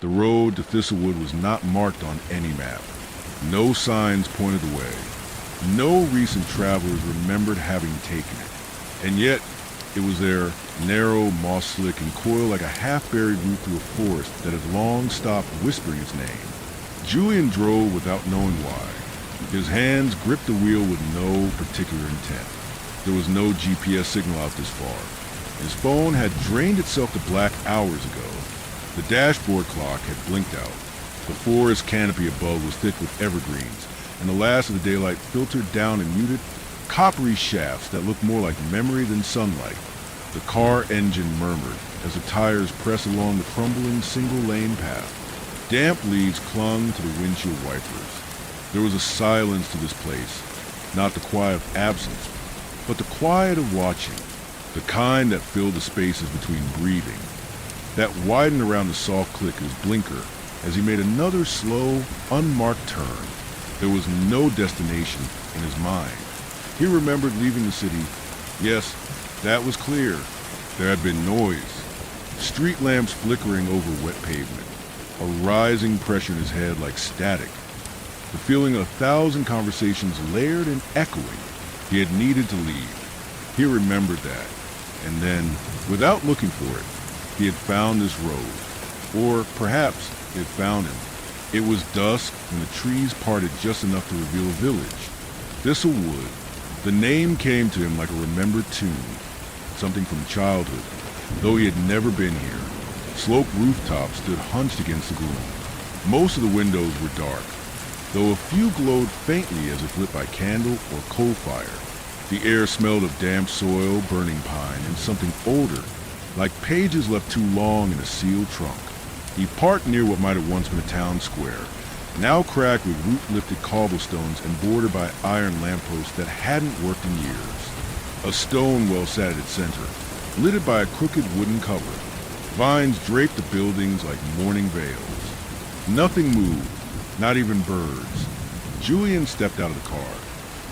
The road to Thistlewood was not marked on any map. No signs pointed the way. No recent travelers remembered having taken it. And yet, it was there, narrow, moss-slick, and coiled like a half-buried route through a forest that had long stopped whispering its name. Julian drove without knowing why. His hands gripped the wheel with no particular intent. There was no GPS signal out this far. His phone had drained itself to black hours ago. The dashboard clock had blinked out. The forest canopy above was thick with evergreens, and the last of the daylight filtered down in muted, coppery shafts that looked more like memory than sunlight. The car engine murmured as the tires pressed along the crumbling single-lane path. Damp leaves clung to the windshield wipers. There was a silence to this place, not the quiet of absence, but the quiet of watching, the kind that filled the spaces between breathing, that widened around the soft click of his blinker as he made another slow, unmarked turn. There was no destination in his mind. He remembered leaving the city. Yes, that was clear. There had been noise. Street lamps flickering over wet pavement. A rising pressure in his head like static. The feeling of 1,000 conversations layered and echoing. He had needed to leave. He remembered that. And then, without looking for it, he had found this road. Or perhaps it found him. It was dusk when the trees parted just enough to reveal a village. Thistlewood. The name came to him like a remembered tune, something from childhood, though he had never been here. Sloped rooftops stood hunched against the gloom. Most of the windows were dark, though a few glowed faintly as if lit by candle or coal fire. The air smelled of damp soil, burning pine, and something older, like pages left too long in a sealed trunk. He parked near what might have once been a town square, now cracked with root-lifted cobblestones and bordered by iron lampposts that hadn't worked in years. A stone well sat at its center, littered by a crooked wooden cover. Vines draped the buildings like mourning veils. Nothing moved, not even birds. Julian stepped out of the car.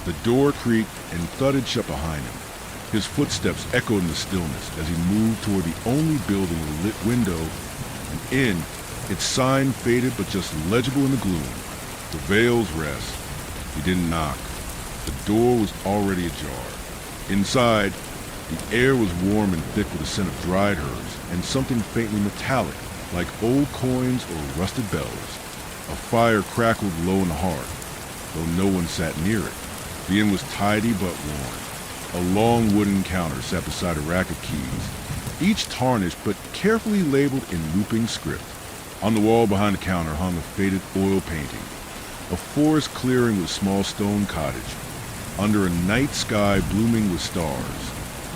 The door creaked and thudded shut behind him. His footsteps echoed in the stillness as he moved toward the only building with a lit window, and in, its sign faded but just legible in the gloom. The veils rest. He didn't knock. The door was already ajar. Inside, the air was warm and thick with a scent of dried herbs and something faintly metallic, like old coins or rusted bells. A fire crackled low in the hearth, though no one sat near it. The inn was tidy but worn. A long wooden counter sat beside a rack of keys, each tarnished but carefully labeled in looping script. On the wall behind the counter hung a faded oil painting, a forest clearing with a small stone cottage, under a night sky blooming with stars.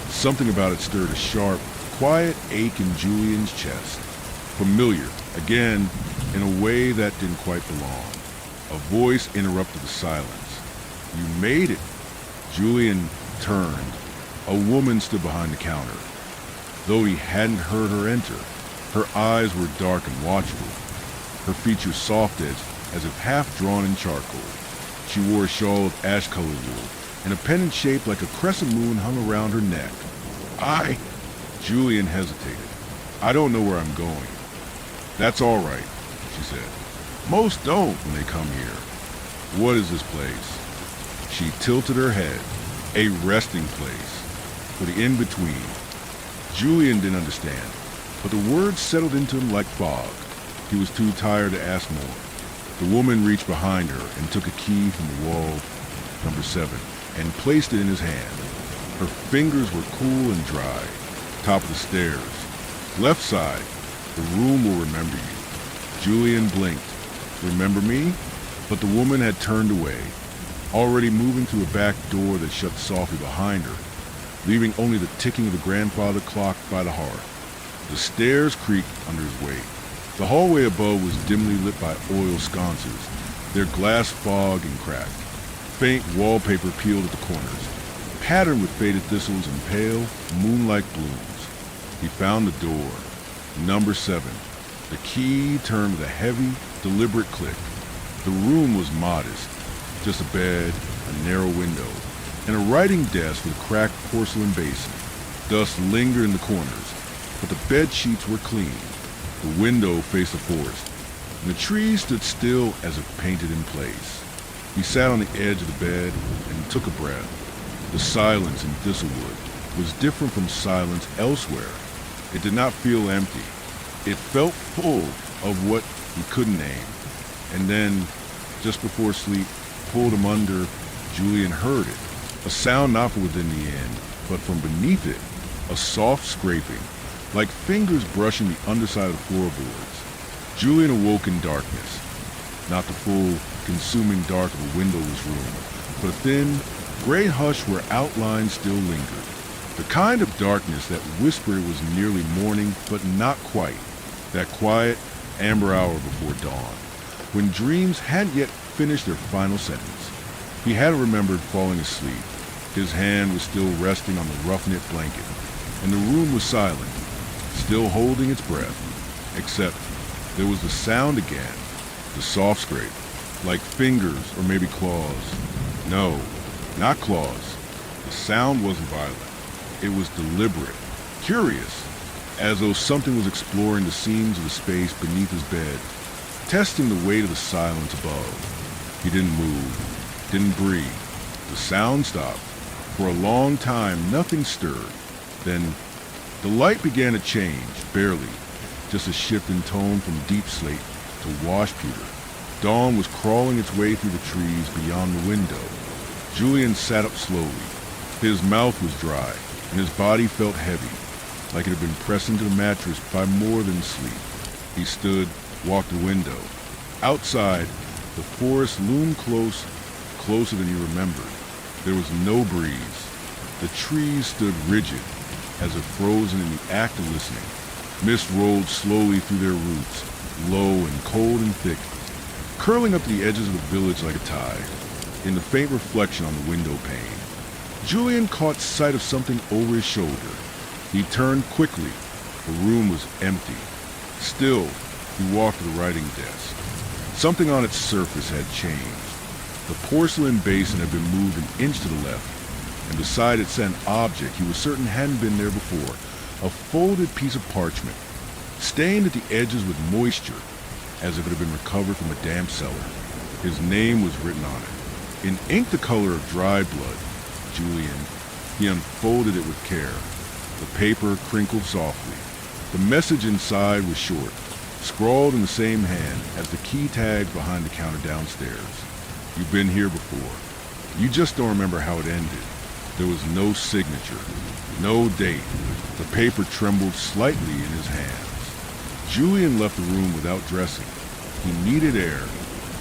Something about it stirred a sharp, quiet ache in Julian's chest. Familiar, again, in a way that didn't quite belong. A voice interrupted the silence. "You made it." Julian turned. A woman stood behind the counter. Though he hadn't heard her enter, her eyes were dark and watchful, her features soft-edged as if half drawn in charcoal. She wore a shawl of ash-colored wool, and a pendant shaped like a crescent moon hung around her neck. Julian hesitated. "I don't know where I'm going." "That's all right," she said. "Most don't when they come here." "What is this place?" She tilted her head. "A resting place. For the in-between." Julian didn't understand, but the words settled into him like fog. He was too tired to ask more. The woman reached behind her and took a key from the wall, number 7, and placed it in his hand. Her fingers were cool and dry. Top of the stairs. "Left side. The room will remember you." Julian blinked. "Remember me?" But the woman had turned away, already moving through a back door that shut softly behind her, leaving only the ticking of the grandfather clock by the hearth. The stairs creaked under his weight. The hallway above was dimly lit by oil sconces, their glass fogged and cracked. Faint wallpaper peeled at the corners, patterned with faded thistles and pale, moonlight blooms. He found the door, number 7. The key turned with a heavy, deliberate click. The room was modest, just a bed, a narrow window, and a writing desk with a cracked porcelain basin. Dust lingered in the corners, but the bed sheets were clean. The window faced the forest, and the trees stood still as if painted in place. He sat on the edge of the bed and took a breath. The silence in Thistlewood was different from silence elsewhere. It did not feel empty. It felt full of what he couldn't name. And then, just before sleep pulled him under, Julian heard it. A sound not from within the inn, but from beneath it. A soft scraping, like fingers brushing the underside of the floorboards. Julian awoke in darkness. Not the full, consuming dark of a windowless room, but a thin, gray hush where outlines still lingered. The kind of darkness that whispered it was nearly morning, but not quite. That quiet, amber hour before dawn, when dreams hadn't yet finished their final sentence. He had remembered falling asleep. His hand was still resting on the rough-knit blanket, and the room was silent, still holding its breath, except there was the sound again, the soft scrape, like fingers or maybe claws. No, not claws. The sound wasn't violent. It was deliberate, curious, as though something was exploring the seams of the space beneath his bed, testing the weight of the silence above. He didn't move, didn't breathe. The sound stopped. For a long time, nothing stirred. Then, the light began to change, barely, just a shift in tone from deep slate to wash pewter. Dawn was crawling its way through the trees beyond the window. Julian sat up slowly. His mouth was dry, and his body felt heavy, like it had been pressed into the mattress by more than sleep. He stood, walked the window. Outside, the forest loomed closer than he remembered. There was no breeze. The trees stood rigid, as if frozen in the act of listening. Mist rolled slowly through their roots, low and cold and thick, curling up the edges of the village like a tide, in the faint reflection on the window pane. Julian caught sight of something over his shoulder. He turned quickly. The room was empty. Still, he walked to the writing desk. Something on its surface had changed. The porcelain basin had been moved an inch to the left, and beside it sat an object he was certain hadn't been there before, a folded piece of parchment, stained at the edges with moisture, as if it had been recovered from a damp cellar. His name was written on it, in ink the color of dried blood. Julian. He unfolded it with care. The paper crinkled softly. The message inside was short, scrawled in the same hand as the key tags behind the counter downstairs. You've been here before. You just don't remember how it ended. There was no signature, no date. The paper trembled slightly in his hands. Julian left the room without dressing. He needed air.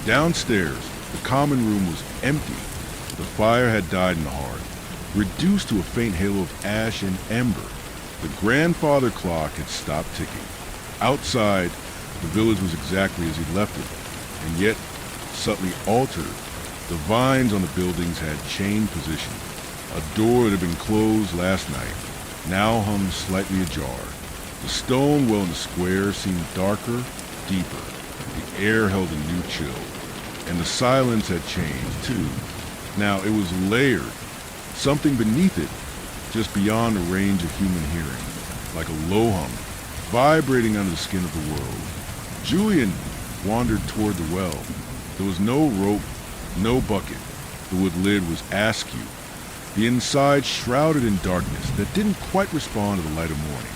Downstairs, the common room was empty. The fire had died in the hearth, reduced to a faint halo of ash and ember. The grandfather clock had stopped ticking. Outside, the village was exactly as he'd left it, and yet subtly altered. The vines on the buildings had changed position. A door that had been closed last night now hung slightly ajar. The stone well in the square seemed darker, deeper. The air held a new chill, and the silence had changed, too. Now it was layered, something beneath it, just beyond the range of human hearing, like a low hum, vibrating under the skin of the world. Julian wandered toward the well. There was no rope, no bucket. The wood lid was askew. The inside shrouded in darkness that didn't quite respond to the light of morning.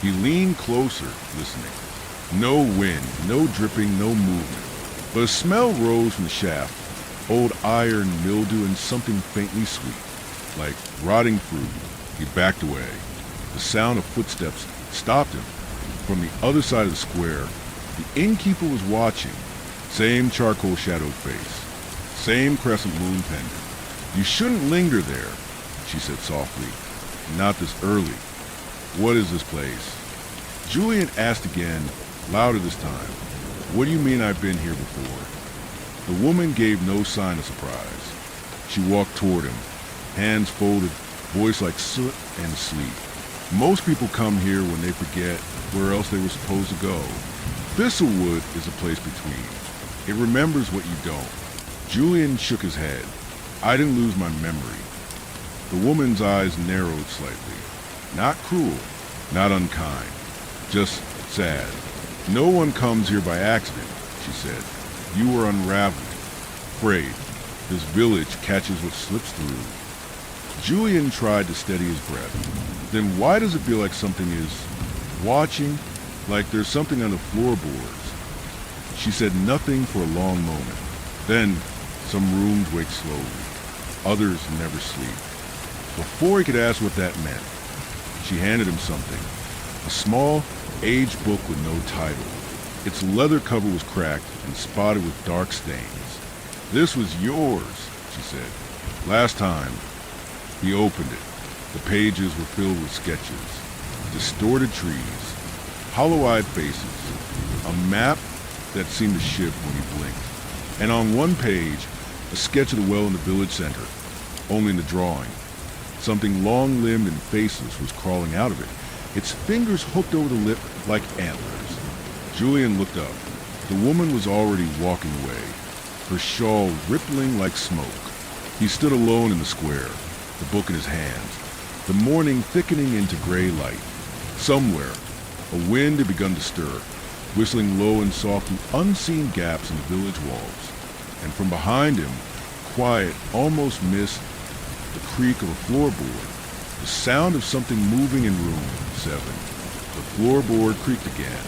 He leaned closer, listening. No wind, no dripping, no movement. But a smell rose from the shaft, old iron, mildew, and something faintly sweet, like rotting fruit. He backed away. The sound of footsteps stopped him. From the other side of the square, the innkeeper was watching. Same charcoal shadowed face. Same crescent moon pendant. You shouldn't linger there, she said softly. Not this early. What is this place? Julian asked again, louder this time. What do you mean I've been here before? The woman gave no sign of surprise. She walked toward him, hands folded, voice like soot and sleep. Most people come here when they forget where else they were supposed to go. Thistlewood is a place between. It remembers what you don't. Julian shook his head. I didn't lose my memory. The woman's eyes narrowed slightly. Not cruel, not unkind, just sad. No one comes here by accident, she said. You are unraveling, afraid. This village catches what slips through. Julian tried to steady his breath. Then why does it feel like something is watching, like there's something on the floorboards? She said nothing for a long moment. Then some rooms wake slowly. Others never sleep. Before he could ask what that meant, she handed him something. A small, aged book with no title. Its leather cover was cracked and spotted with dark stains. This was yours, she said. Last time. He opened it. The pages were filled with sketches. Distorted trees. Hollow-eyed faces. A map that seemed to shift when he blinked. And on one page, a sketch of the well in the village center. Only in the drawing. Something long-limbed and faceless was crawling out of it, its fingers hooked over the lip like antlers. Julian looked up. The woman was already walking away, her shawl rippling like smoke. He stood alone in the square, the book in his hands, the morning thickening into gray light. Somewhere, a wind had begun to stir, whistling low and soft through unseen gaps in the village walls. And from behind him, quiet, almost missed, the creak of a floorboard, the sound of something moving in room 7. The floorboard creaked again.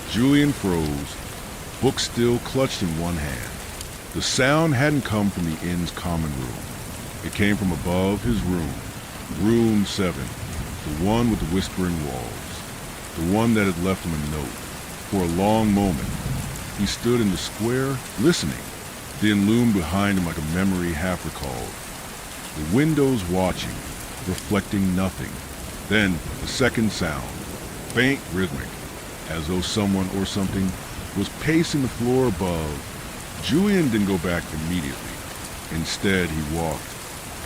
Julian froze, book still clutched in one hand. The sound hadn't come from the inn's common room. It came from above his room, room 7, the one with the whispering walls, the one that had left him a note. For a long moment, he stood in the square, listening, then loomed behind him like a memory half recalled. The windows watching, reflecting nothing. Then the second sound, faint, rhythmic, as though someone or something was pacing the floor above. Julian didn't go back immediately. Instead, he walked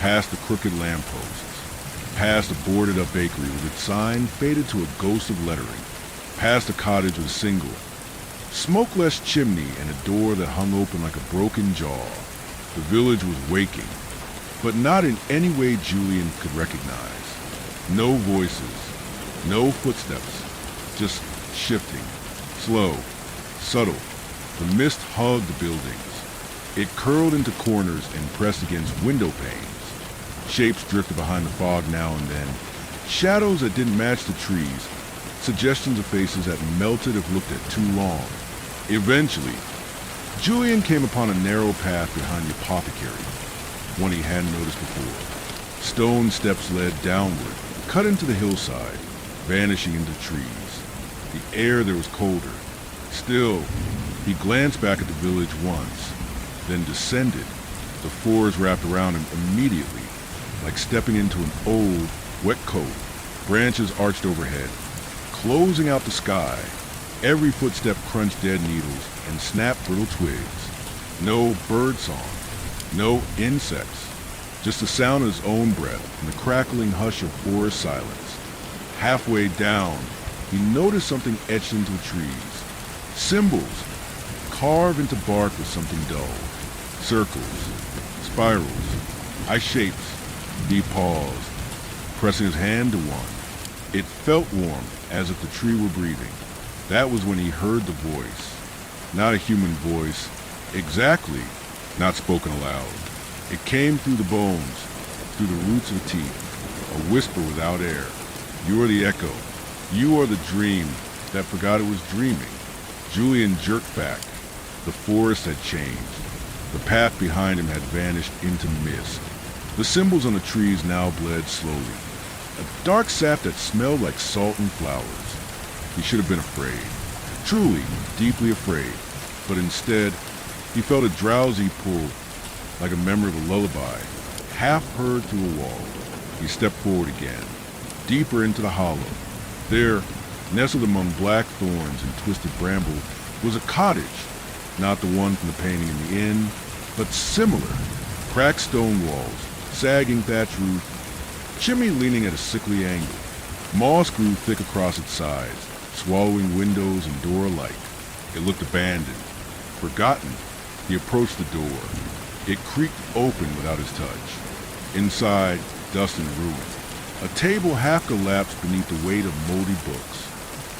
past the crooked lampposts, past a boarded-up bakery with its sign faded to a ghost of lettering, past a cottage with a single, smokeless chimney and a door that hung open like a broken jaw. The village was waking, but not in any way Julian could recognize. No voices, no footsteps, just shifting, slow, subtle. The mist hugged the buildings. It curled into corners and pressed against window panes. Shapes drifted behind the fog now and then, shadows that didn't match the trees, suggestions of faces that melted if looked at too long. Eventually, Julian came upon a narrow path behind the apothecary, one he hadn't noticed before. Stone steps led downward, cut into the hillside, vanishing into trees. The air there was colder. Still, he glanced back at the village once, then descended. The forest wrapped around him immediately, like stepping into an old, wet coat. Branches arched overhead, closing out the sky. Every footstep crunched dead needles and snapped brittle twigs. No bird song, no insects, just the sound of his own breath and the crackling hush of forest silence. Halfway down, he noticed something etched into the trees. Symbols, carved into bark with something dull. Circles, spirals, eye shapes. He paused, pressing his hand to one. It felt warm, as if the tree were breathing. That was when he heard the voice. Not a human voice, exactly, not spoken aloud. It came through the bones, through the roots of the teeth, a whisper without air. You are the echo. You are the dream that forgot it was dreaming. Julian jerked back. The forest had changed. The path behind him had vanished into mist. The symbols on the trees now bled slowly. A dark sap that smelled like salt and flowers. He should have been afraid. Truly, deeply afraid. But instead, he felt a drowsy pull, like a memory of a lullaby, half heard through a wall. He stepped forward again, deeper into the hollow. There, nestled among black thorns and twisted bramble, was a cottage. Not the one from the painting in the inn, but similar. Cracked stone walls, sagging thatch roof, chimney leaning at a sickly angle. Moss grew thick across its sides, swallowing windows and door alike. It looked abandoned, forgotten. He approached the door. It creaked open without his touch. Inside, dust and ruin. A table half collapsed beneath the weight of moldy books.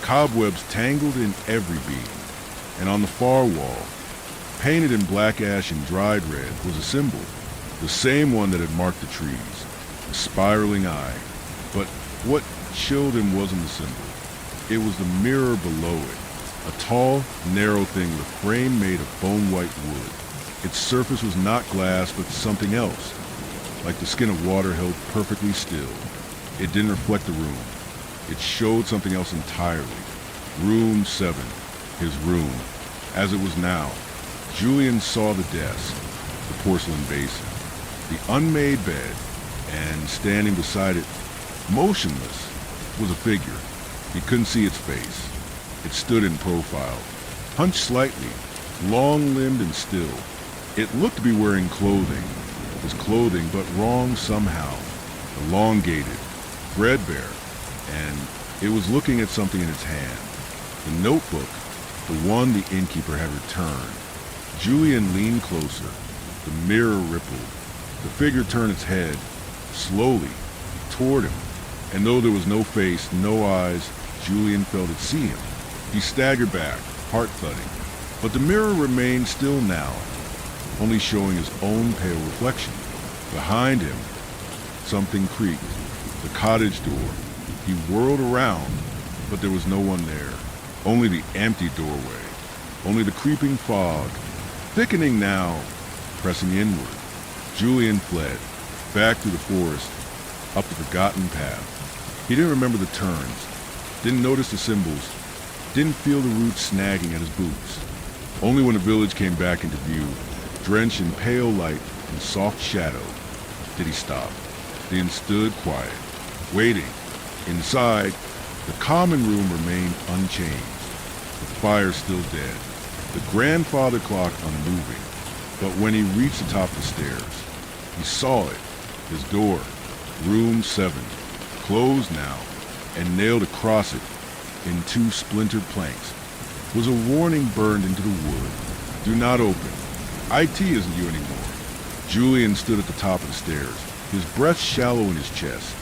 cobwebs tangled in every beam, and on the far wall, painted in black ash and dried red, was a symbol, the same one that had marked the trees, a spiraling eye. But what chilled him wasn't the symbol. It was the mirror below it, a tall, narrow thing with a frame made of bone-white wood. Its surface was not glass, but something else, like the skin of water held perfectly still. It didn't reflect the room. It showed something else entirely. Room 7, his room, as it was now. Julian saw the desk, the porcelain basin, the unmade bed, and standing beside it, motionless, was a figure. He couldn't see its face. It stood in profile, hunched slightly, long-limbed and still. It looked to be wearing clothing. His clothing, but wrong somehow. Elongated, threadbare, and it was looking at something in its hand. The notebook, the one the innkeeper had returned. Julian leaned closer. The mirror rippled. The figure turned its head, slowly, toward him. And though there was no face, no eyes, Julian felt it see him. He staggered back, heart thudding. But the mirror remained still now, only showing his own pale reflection. Behind him, something creaked. The cottage door. He whirled around, but there was no one there. Only the empty doorway. Only the creeping fog, thickening now, pressing inward. Julian fled, back through the forest, up the forgotten path. He didn't remember the turns, didn't notice the symbols, didn't feel the roots snagging at his boots. Only when the village came back into view, drenched in pale light and soft shadow, did he stop. Then stood quiet, waiting. Inside, the common room remained unchanged, the fire still dead, the grandfather clock unmoving. But when he reached the top of the stairs, he saw it, his door, room 7, closed now, and nailed across it in 2 splintered planks was a warning burned into the wood. Do not open. IT isn't you anymore. Julian stood at the top of the stairs, his breath shallow in his chest,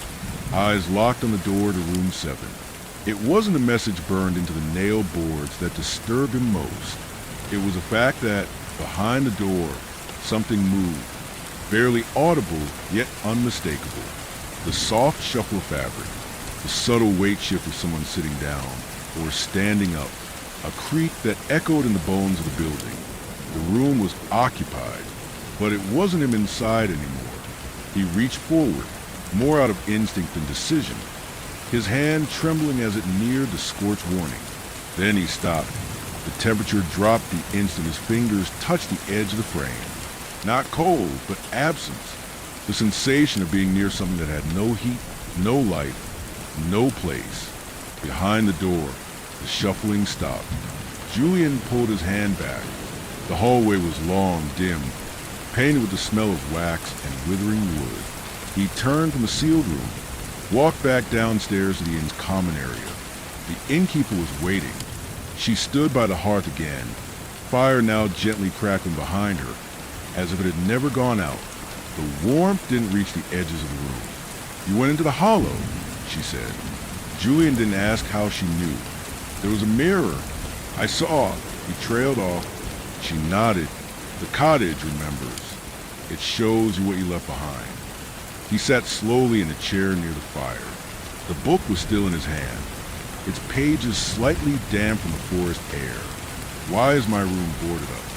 eyes locked on the door to room 7. It wasn't a message burned into the nail boards that disturbed him most. It was the fact that, behind the door, something moved, barely audible yet unmistakable. The soft shuffle of fabric, the subtle weight shift of someone sitting down or standing up, a creak that echoed in the bones of the building. The room was occupied, but it wasn't him inside anymore. He reached forward, more out of instinct than decision, his hand trembling as it neared the scorch warning. Then he stopped. The temperature dropped the instant his fingers touched the edge of the frame. Not cold, but absence. The sensation of being near something that had no heat, no light, no place. Behind the door, the shuffling stopped. Julian pulled his hand back. The hallway was long, dim, painted with the smell of wax and withering wood. He turned from the sealed room, walked back downstairs to the inn's common area. The innkeeper was waiting. She stood by the hearth again, fire now gently crackling behind her, as if it had never gone out. The warmth didn't reach the edges of the room. "You went into the hollow," she said. Julian didn't ask how she knew. "There was a mirror. I saw." He trailed off. She nodded. "The cottage remembers. It shows you what you left behind." He sat slowly in a chair near the fire. The book was still in his hand, its pages slightly damp from the forest air. "Why is my room boarded up?"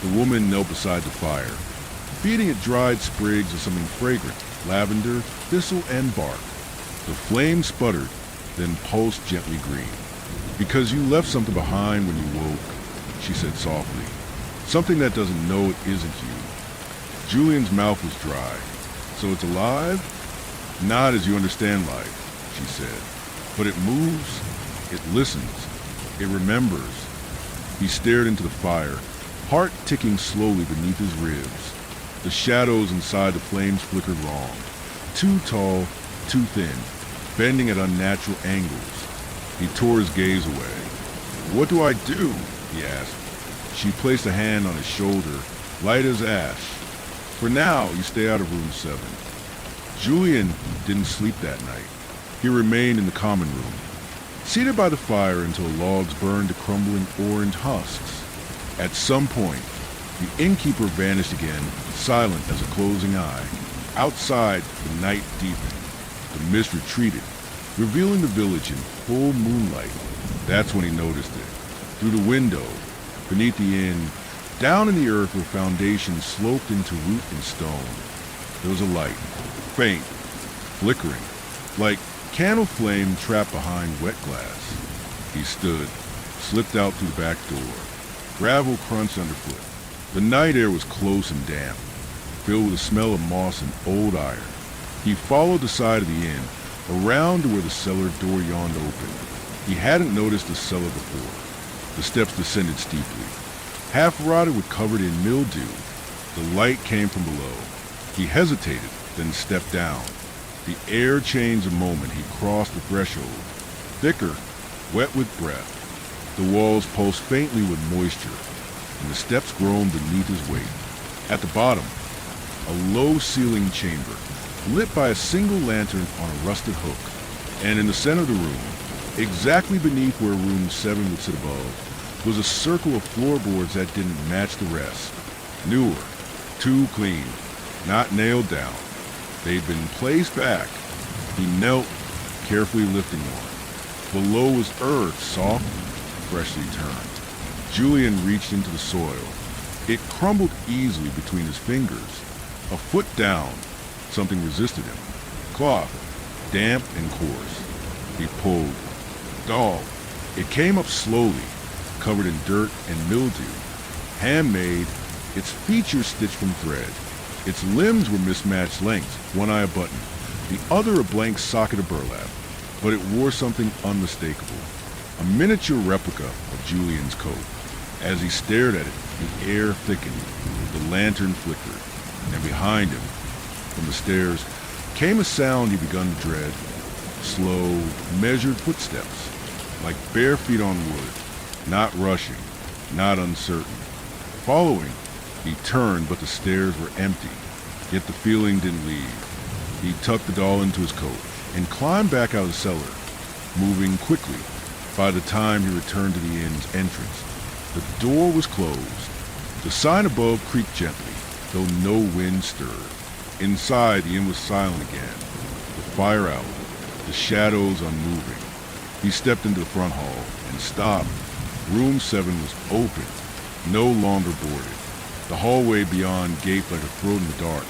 The woman knelt beside the fire, feeding it dried sprigs of something fragrant, lavender, thistle, and bark. The flame sputtered, then pulsed gently green. "Because you left something behind when you woke," she said softly. "Something that doesn't know it isn't you." Julian's mouth was dry. "So it's alive?" "Not as you understand life," she said. "But it moves, it listens, it remembers." He stared into the fire, heart ticking slowly beneath his ribs. The shadows inside the flames flickered wrong. Too tall, too thin, bending at unnatural angles. He tore his gaze away. "What do I do?" he asked. She placed a hand on his shoulder, light as ash. "For now, you stay out of room 7. Julian didn't sleep that night. He remained in the common room. seated by the fire until logs burned to crumbling orange husks. At some point, the innkeeper vanished again, silent as a closing eye. Outside, the night deepened. The mist retreated, revealing the village in full moonlight. That's when he noticed it. Through the window, beneath the inn, down in the earth where foundations sloped into root and stone, there was a light, faint, flickering, like candle flame trapped behind wet glass. He stood, slipped out through the back door. Gravel crunched underfoot. The night air was close and damp, filled with the smell of moss and old iron. He followed the side of the inn, around to where the cellar door yawned open. He hadn't noticed the cellar before. The steps descended steeply, half rotted with covered in mildew. The light came from below. He hesitated, then stepped down. The air changed the moment he crossed the threshold, thicker, wet with breath. The walls pulsed faintly with moisture, and the steps groaned beneath his weight. At the bottom, a low-ceilinged chamber, lit by a single lantern on a rusted hook. And in the center of the room, exactly beneath where room 7 would sit above, was a circle of floorboards that didn't match the rest. Newer, too clean, not nailed down. They'd been placed back. He knelt, carefully lifting one. Below was earth, soft, freshly turned. Julian reached into the soil. It crumbled easily between his fingers. A foot down, something resisted him. Cloth, damp and coarse. He pulled. Dog. It came up slowly, covered in dirt and mildew. Handmade, its features stitched from thread. Its limbs were mismatched lengths, one eye a button, the other a blank socket of burlap. But it wore something unmistakable, a miniature replica of Julian's coat. As he stared at it, the air thickened, the lantern flickered, and behind him, from the stairs, came a sound he'd begun to dread. Slow, measured footsteps, like bare feet on wood, not rushing, not uncertain. Following, he turned, but the stairs were empty, yet the feeling didn't leave. He tucked the doll into his coat and climbed back out of the cellar, moving quickly. By the time he returned to the inn's entrance, the door was closed. The sign above creaked gently, though no wind stirred. Inside, the inn was silent again, the fire out, the shadows unmoving. He stepped into the front hall and stopped. Room 7 was open, no longer boarded. The hallway beyond gaped like a throat in the dark,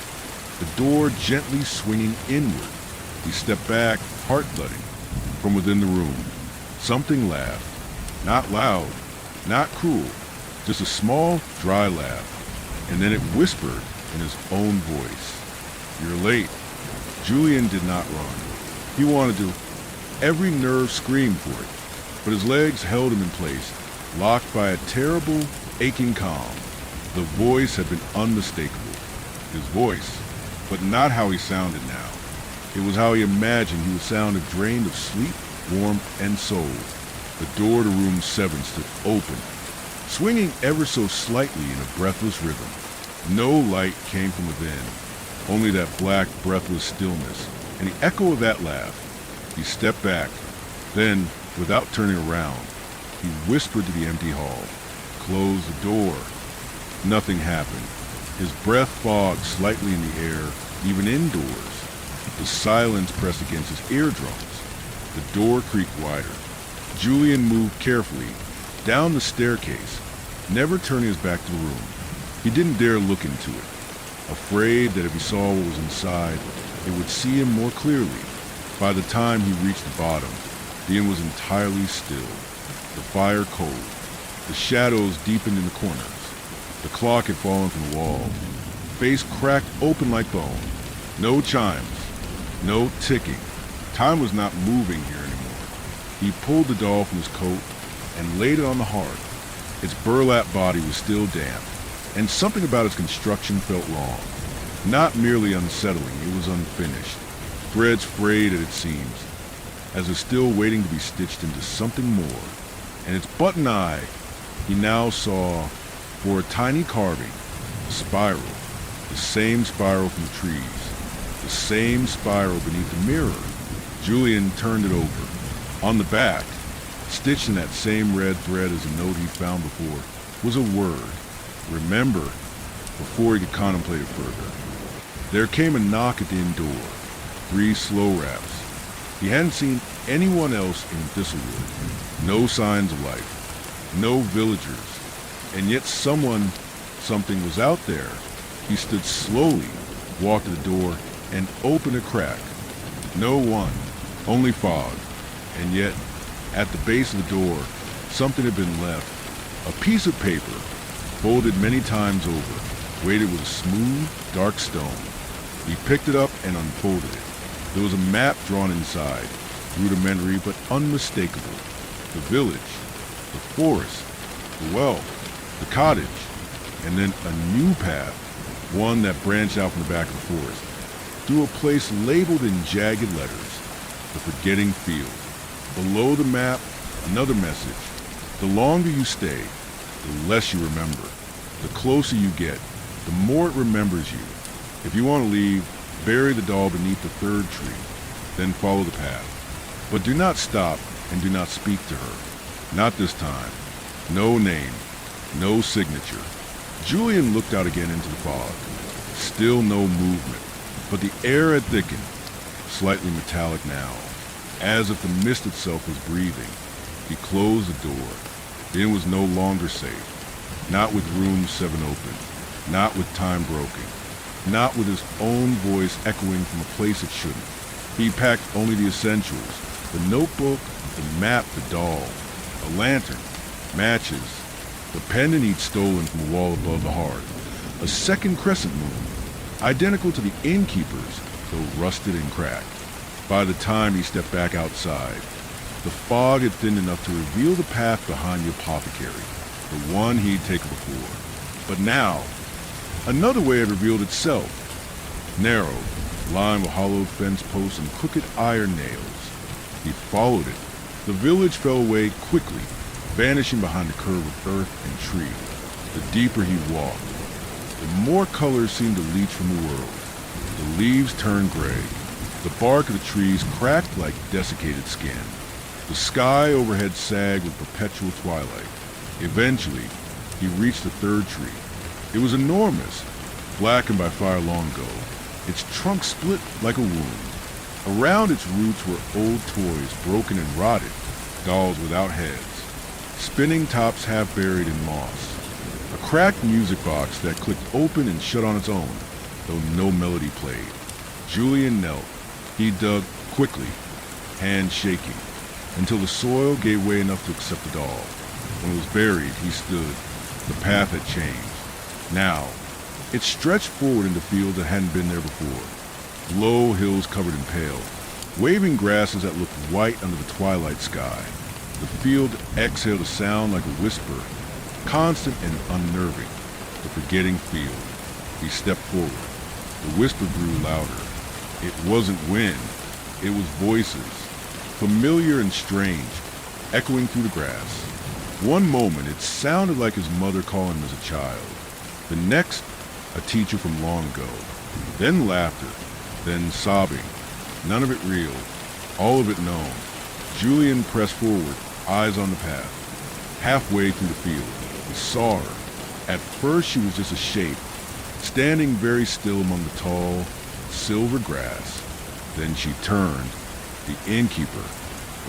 the door gently swinging inward. He stepped back, heart thudding. From within the room, something laughed. Not loud, not cruel, just a small, dry laugh. And then it whispered in his own voice. "You're late." Julian did not run. He wanted to. Every nerve screamed for it, but his legs held him in place, locked by a terrible, aching calm. The voice had been unmistakable. His voice, but not how he sounded now. It was how he imagined he would sound if drained of sleep, warmth, and soul. The door to room 7 stood open, swinging ever so slightly in a breathless rhythm. No light came from within, only that black, breathless stillness, and the echo of that laugh. He stepped back. Then, without turning around, he whispered to the empty hall, "Close the door." Nothing happened. His breath fogged slightly in the air, even indoors. The silence pressed against his eardrums. The door creaked wider. Julian moved carefully down the staircase, never turning his back to the room. He didn't dare look into it, afraid that if he saw what was inside, it would see him more clearly. By the time he reached the bottom, the inn was entirely still, the fire cold. The shadows deepened in the corners. The clock had fallen from the wall, face cracked open like bone. No chimes, no ticking. Time was not moving here anymore. He pulled the doll from his coat and laid it on the hearth. Its burlap body was still damp, and something about its construction felt wrong. Not merely unsettling, it was unfinished. Threads frayed at its seams, as if still waiting to be stitched into something more. And its button eye, he now saw, for a tiny carving, a spiral, the same spiral from the trees, the same spiral beneath the mirror. Julian turned it over. On the back, Stitched in that same red thread as the note he'd found before was a word, remember, before he could contemplate it further. There came a knock at the inn door, 3 slow raps. He hadn't seen anyone else in Thistlewood, no signs of life, no villagers, and yet something was out there. He stood slowly, walked to the door, and opened a crack. No one, only fog, and yet, at the base of the door, something had been left. A piece of paper, folded many times over, weighted with a smooth, dark stone. He picked it up and unfolded it. There was a map drawn inside, rudimentary but unmistakable. The village, the forest, the well, the cottage, and then a new path, one that branched out from the back of the forest, through a place labeled in jagged letters, the Forgetting Field. Below the map, another message. The longer you stay, the less you remember. The closer you get, the more it remembers you. If you want to leave, bury the doll beneath the 3rd tree, then follow the path. But do not stop and do not speak to her. Not this time. No name, no signature. Julian looked out again into the fog. Still no movement, but the air had thickened, slightly metallic now, as if the mist itself was breathing. He closed the door. The inn was no longer safe. Not with room 7 open. Not with time broken. Not with his own voice echoing from a place it shouldn't. He packed only the essentials, the notebook, the map, the doll, a lantern, matches, the pendant he'd stolen from the wall above the hearth, a second crescent moon, identical to the innkeeper's, though rusted and cracked. By the time he stepped back outside, the fog had thinned enough to reveal the path behind the apothecary, the one he'd taken before. But now, another way had revealed itself. Narrow, lined with hollowed fence posts and crooked iron nails. He followed it. The village fell away quickly, vanishing behind a curve of earth and tree. The deeper he walked, the more colors seemed to leach from the world. The leaves turned gray. The bark of the trees cracked like desiccated skin. The sky overhead sagged with perpetual twilight. Eventually, he reached the 3rd tree. It was enormous, blackened by fire long ago. Its trunk split like a wound. Around its roots were old toys, broken and rotted, dolls without heads, spinning tops half buried in moss. A cracked music box that clicked open and shut on its own, though no melody played. Julian knelt. He dug quickly, hands shaking, until the soil gave way enough to accept the doll. When it was buried, he stood. The path had changed. Now, it stretched forward into fields that hadn't been there before. Low hills covered in pale, waving grasses that looked white under the twilight sky. The field exhaled a sound like a whisper, constant and unnerving. The Forgetting Field. He stepped forward. The whisper grew louder. It wasn't wind. It was voices, familiar and strange, echoing through the grass. One moment, it sounded like his mother calling him as a child. The next, a teacher from long ago. Then laughter. Then sobbing. None of it real. All of it known. Julian pressed forward, eyes on the path. Halfway through the field, he saw her. At first, she was just a shape, standing very still among the tall, silver grass. Then she turned, the innkeeper,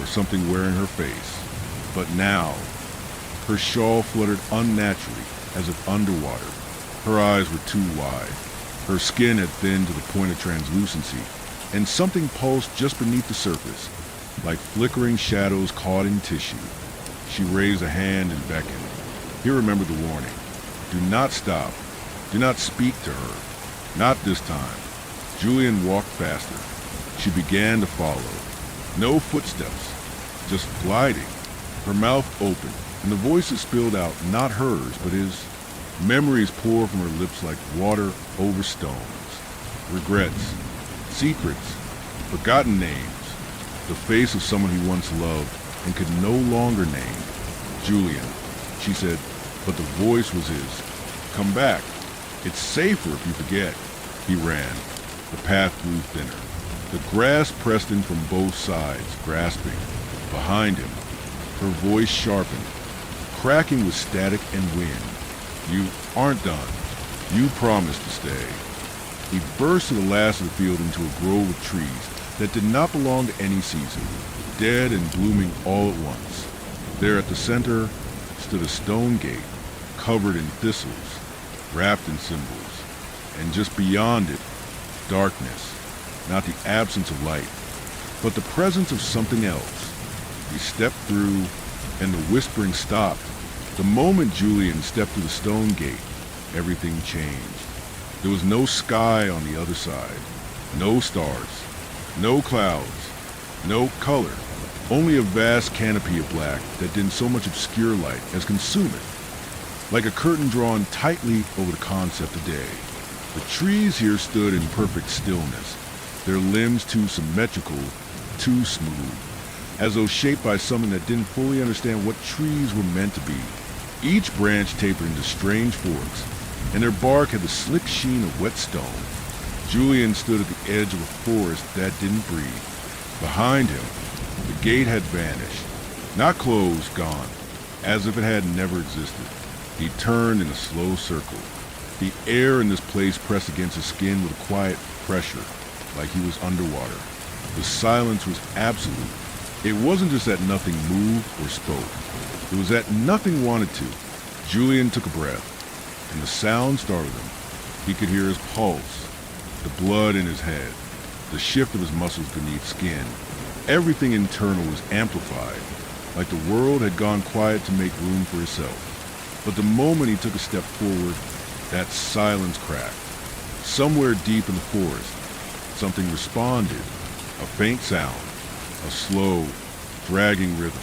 or something wearing her face. But now, her shawl fluttered unnaturally, as if underwater. Her eyes were too wide. Her skin had thinned to the point of translucency, and something pulsed just beneath the surface, like flickering shadows caught in tissue. She raised a hand and beckoned. He remembered the warning. Do not stop. Do not speak to her. Not this time. Julian walked faster. She began to follow. No footsteps, just gliding. Her mouth open, and the voices spilled out, not hers, but his. Memories poured from her lips like water over stones. Regrets, secrets, forgotten names. The face of someone he once loved and could no longer name. Julian, she said, but the voice was his. Come back. It's safer if you forget. He ran. The path grew thinner. The grass pressed in from both sides, grasping. Behind him, Her voice sharpened, cracking with static and wind. "You aren't done. You promised to stay." He burst to the last of the field into a grove of trees that did not belong to any season, dead and blooming all at once. There at the center stood a stone gate, covered in thistles, wrapped in symbols, and just beyond it, darkness, not the absence of light, but the presence of something else. He stepped through, and the whispering stopped. The moment Julian stepped through the stone gate, everything changed. There was no sky on the other side, no stars, no clouds, no color, only a vast canopy of black that didn't so much obscure light as consume it, like a curtain drawn tightly over the concept of day. The trees here stood in perfect stillness, their limbs too symmetrical, too smooth, as though shaped by something that didn't fully understand what trees were meant to be. Each branch tapered into strange forks, and their bark had the slick sheen of wet stone. Julian stood at the edge of a forest that didn't breathe. Behind him, the gate had vanished, not closed, gone, as if it had never existed. He turned in a slow circle. The air in this place pressed against his skin with a quiet pressure, like he was underwater. The silence was absolute. It wasn't just that nothing moved or spoke. It was that nothing wanted to. Julian took a breath, and the sound startled him. He could hear his pulse, the blood in his head, the shift of his muscles beneath skin. Everything internal was amplified, like the world had gone quiet to make room for himself. But the moment he took a step forward, that silence cracked. Somewhere deep in the forest, something responded, a faint sound, a slow, dragging rhythm,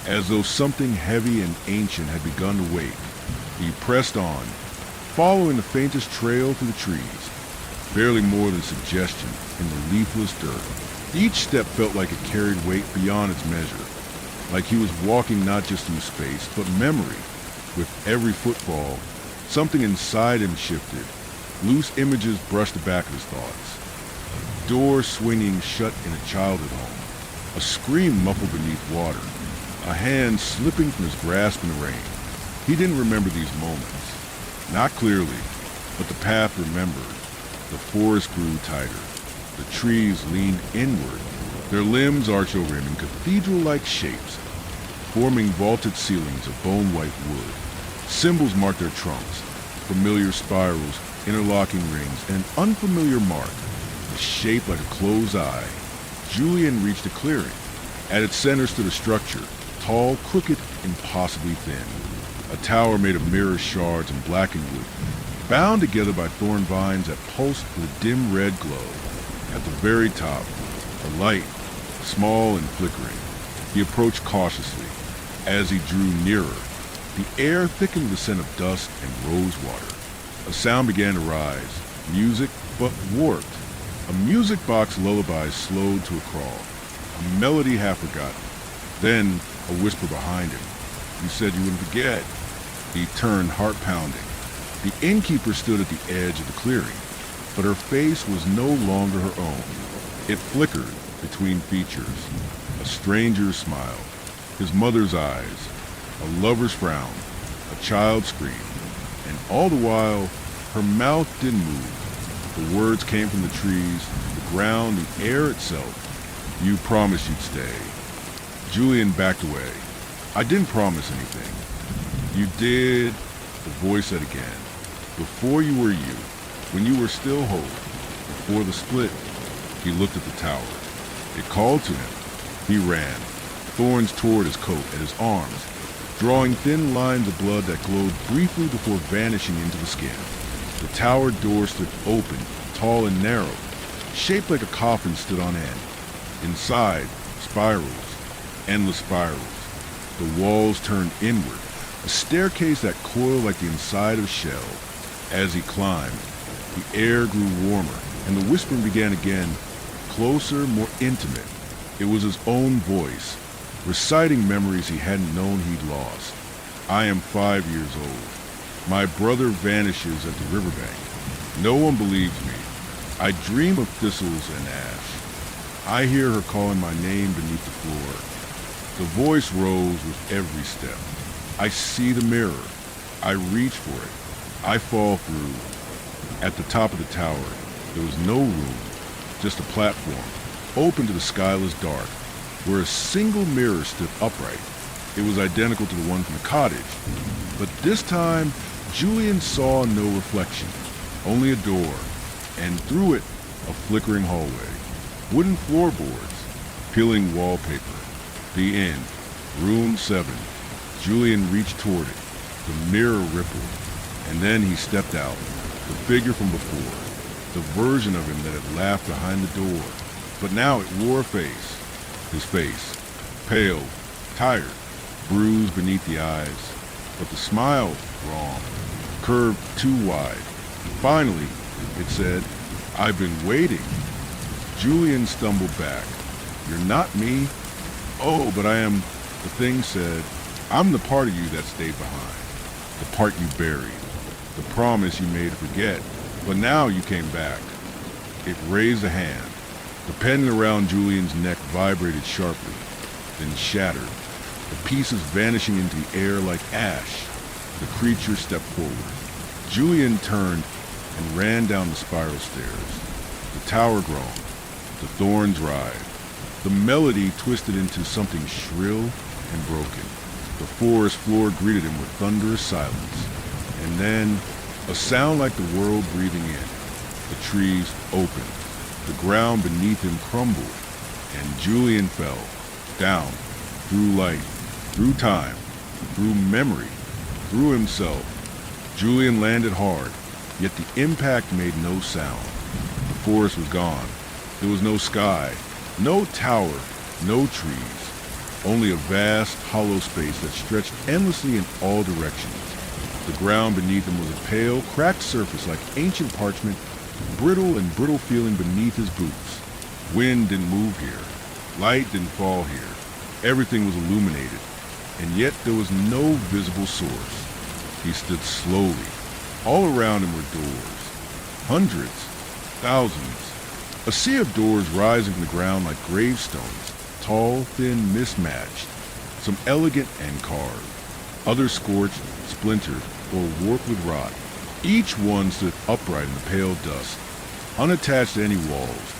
as though something heavy and ancient had begun to wake. He pressed on, following the faintest trail through the trees, barely more than suggestion in the leafless dirt. Each step felt like it carried weight beyond its measure, like he was walking not just through space, but memory. With every footfall, something inside him shifted. Loose images brushed the back of his thoughts. A door swinging shut in a childhood home, a scream muffled beneath water, a hand slipping from his grasp in the rain. He didn't remember these moments, not clearly, but the path remembered. The forest grew tighter. The trees leaned inward, their limbs arched over him in cathedral-like shapes, forming vaulted ceilings of bone-white wood. Symbols marked their trunks, familiar spirals, interlocking rings, and an unfamiliar mark, a shape like a closed eye. Julian reached a clearing. At its center stood a structure, tall, crooked, impossibly thin. A tower made of mirror shards and blackened wood, bound together by thorn vines that pulsed with a dim red glow. At the very top, a light, small and flickering. He approached cautiously. As he drew nearer, the air thickened with the scent of dust and rose water. A sound began to rise, music, but warped. A music box lullaby slowed to a crawl, a melody half forgotten. Then a whisper behind him. "You said you wouldn't forget." He turned, heart pounding. The innkeeper stood at the edge of the clearing, but her face was no longer her own. It flickered between features, a stranger's smile, his mother's eyes, a lover's frown, a child's scream, and all the while, her mouth didn't move. The words came from the trees, the ground, the air itself. "You promised you'd stay." Julian backed away. "I didn't promise anything." "You did," the voice said again. "Before you were you, when you were still whole, before the split." He looked at the tower. It called to him. He ran, thorns toward his coat and his arms, drawing thin lines of blood that glowed briefly before vanishing into the skin. The tower door stood open, tall and narrow, shaped like a coffin stood on end. Inside, spirals, endless spirals. The walls turned inward, a staircase that coiled like the inside of a shell. As he climbed, the air grew warmer, and the whispering began again, closer, more intimate. It was his own voice, reciting memories he hadn't known he'd lost. "I am 5 years old. My brother vanishes at the riverbank. No one believes me. I dream of thistles and ash. I hear her calling my name beneath the floor. The voice rose with every step. I see the mirror. I reach for it. I fall through. At the top of the tower, there was no room, just a platform, open to the skyless dark, where a single mirror stood upright. It was identical to the one from the cottage, but this time, Julian saw no reflection, only a door, and through it, a flickering hallway, wooden floorboards, peeling wallpaper. The inn, room 7. Julian reached toward it. The mirror rippled, and then he stepped out, the figure from before, the version of him that had laughed behind the door. But now it wore a face. His face, pale, tired, bruised beneath the eyes, but the smile wrong, curved too wide. Finally, it said, "I've been waiting." Julian stumbled back. "You're not me?" "Oh, but I am," the thing said. "I'm the part of you that stayed behind, the part you buried, the promise you made to forget, but now you came back." It raised a hand. The pendant around Julian's neck vibrated sharply, then shattered, the pieces vanishing into the air like ash. The creature stepped forward. Julian turned and ran down the spiral stairs. The tower groaned. The thorns writhed. The melody twisted into something shrill and broken. The forest floor greeted him with thunderous silence. And then, a sound like the world breathing in. The trees opened. The ground beneath him crumbled. And Julian fell, down, through light, through time, through memory, through himself. Julian landed hard, yet the impact made no sound. The forest was gone. There was no sky, no tower, no trees. Only a vast, hollow space that stretched endlessly in all directions. The ground beneath him was a pale, cracked surface like ancient parchment, brittle and brittle feeling beneath his boots. Wind didn't move here. Light didn't fall here. Everything was illuminated, and yet there was no visible source. He stood slowly. All around him were doors. Hundreds, thousands. A sea of doors rising from the ground like gravestones, tall, thin, mismatched. Some elegant and carved. Others scorched, splintered, or warped with rot. Each one stood upright in the pale dust, unattached to any walls,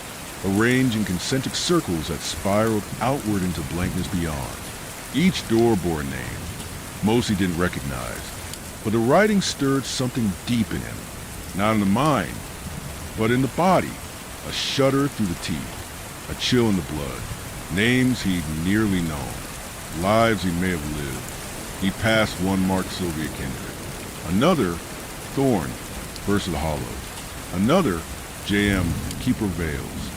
arranged in concentric circles that spiraled outward into blankness beyond. Each door bore a name. Most he didn't recognize, but the writing stirred something deep in him, not in the mind, but in the body. A shudder through the teeth, a chill in the blood. Names he'd nearly known, lives he may have lived. He passed one marked Sylvia Kindred, another Thorn, First of the Hollows, another J.M. Keeper Vales,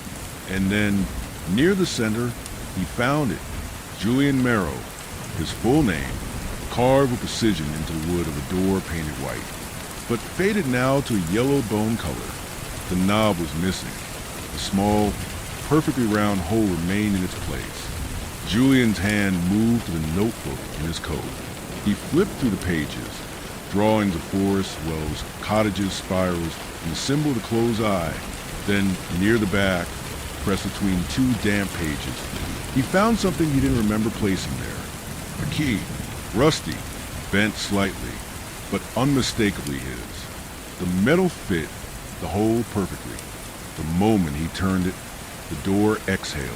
and then near the center he found it, Julian Merrow, his full name, carved with precision into the wood of a door painted white, but faded now to a yellow bone color. The knob was missing. A small, perfectly round hole remained in its place. Julian's hand moved to the notebook in his coat. He flipped through the pages, drawings of forests, wells, cottages, spirals, and the symbol of the closed eye. Then, near the back, pressed between two damp pages, he found something he didn't remember placing there. A key, rusty, bent slightly, but unmistakably his. The metal fit the hole perfectly. The moment he turned it, the door exhaled.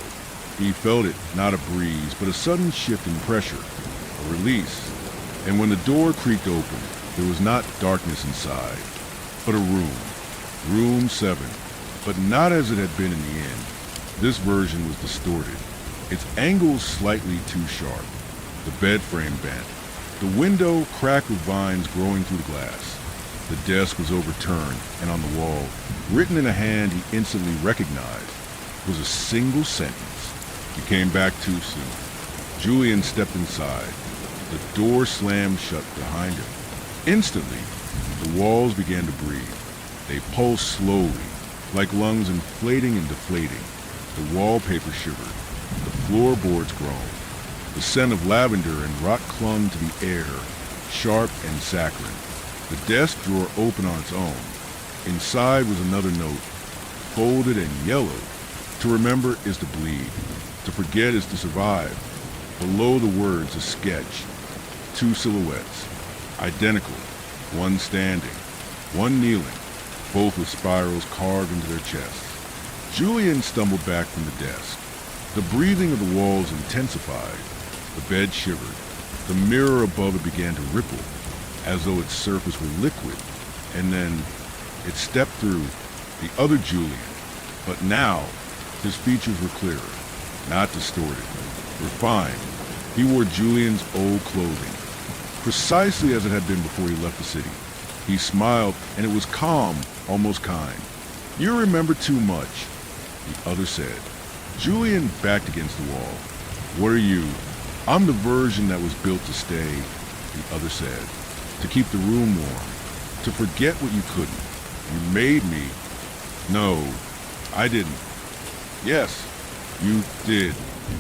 He felt it, not a breeze, but a sudden shift in pressure, a release. And when the door creaked open, there was not darkness inside, but a room. Room 7, but not as it had been in the inn. This version was distorted, its angles slightly too sharp, the bed frame bent, the window cracked with vines growing through the glass. The desk was overturned, and on the wall, written in a hand he instantly recognized, was a single sentence. "You came back too soon." Julian stepped inside. The door slammed shut behind him. Instantly, the walls began to breathe. They pulsed slowly, like lungs inflating and deflating. The wallpaper shivered. The floorboards groaned. The scent of lavender and rot clung to the air, sharp and saccharine. The desk drawer opened on its own. Inside was another note, folded and yellowed. To remember is to bleed. To forget is to survive. Below the words, a sketch. Two silhouettes. Identical. One standing. One kneeling. Both with spirals carved into their chests. Julian stumbled back from the desk. The breathing of the walls intensified. The bed shivered. The mirror above it began to ripple, as though its surface were liquid. And then it stepped through the other Julian. But now, his features were clearer, not distorted, refined. He wore Julian's old clothing, precisely as it had been before he left the city. He smiled, and it was calm, almost kind. "You remember too much," the other said. Julian backed against the wall. "What are you?" "I'm the version that was built to stay," the other said. "To keep the room warm. To forget what you couldn't. You made me." "No, I didn't." "Yes, you did.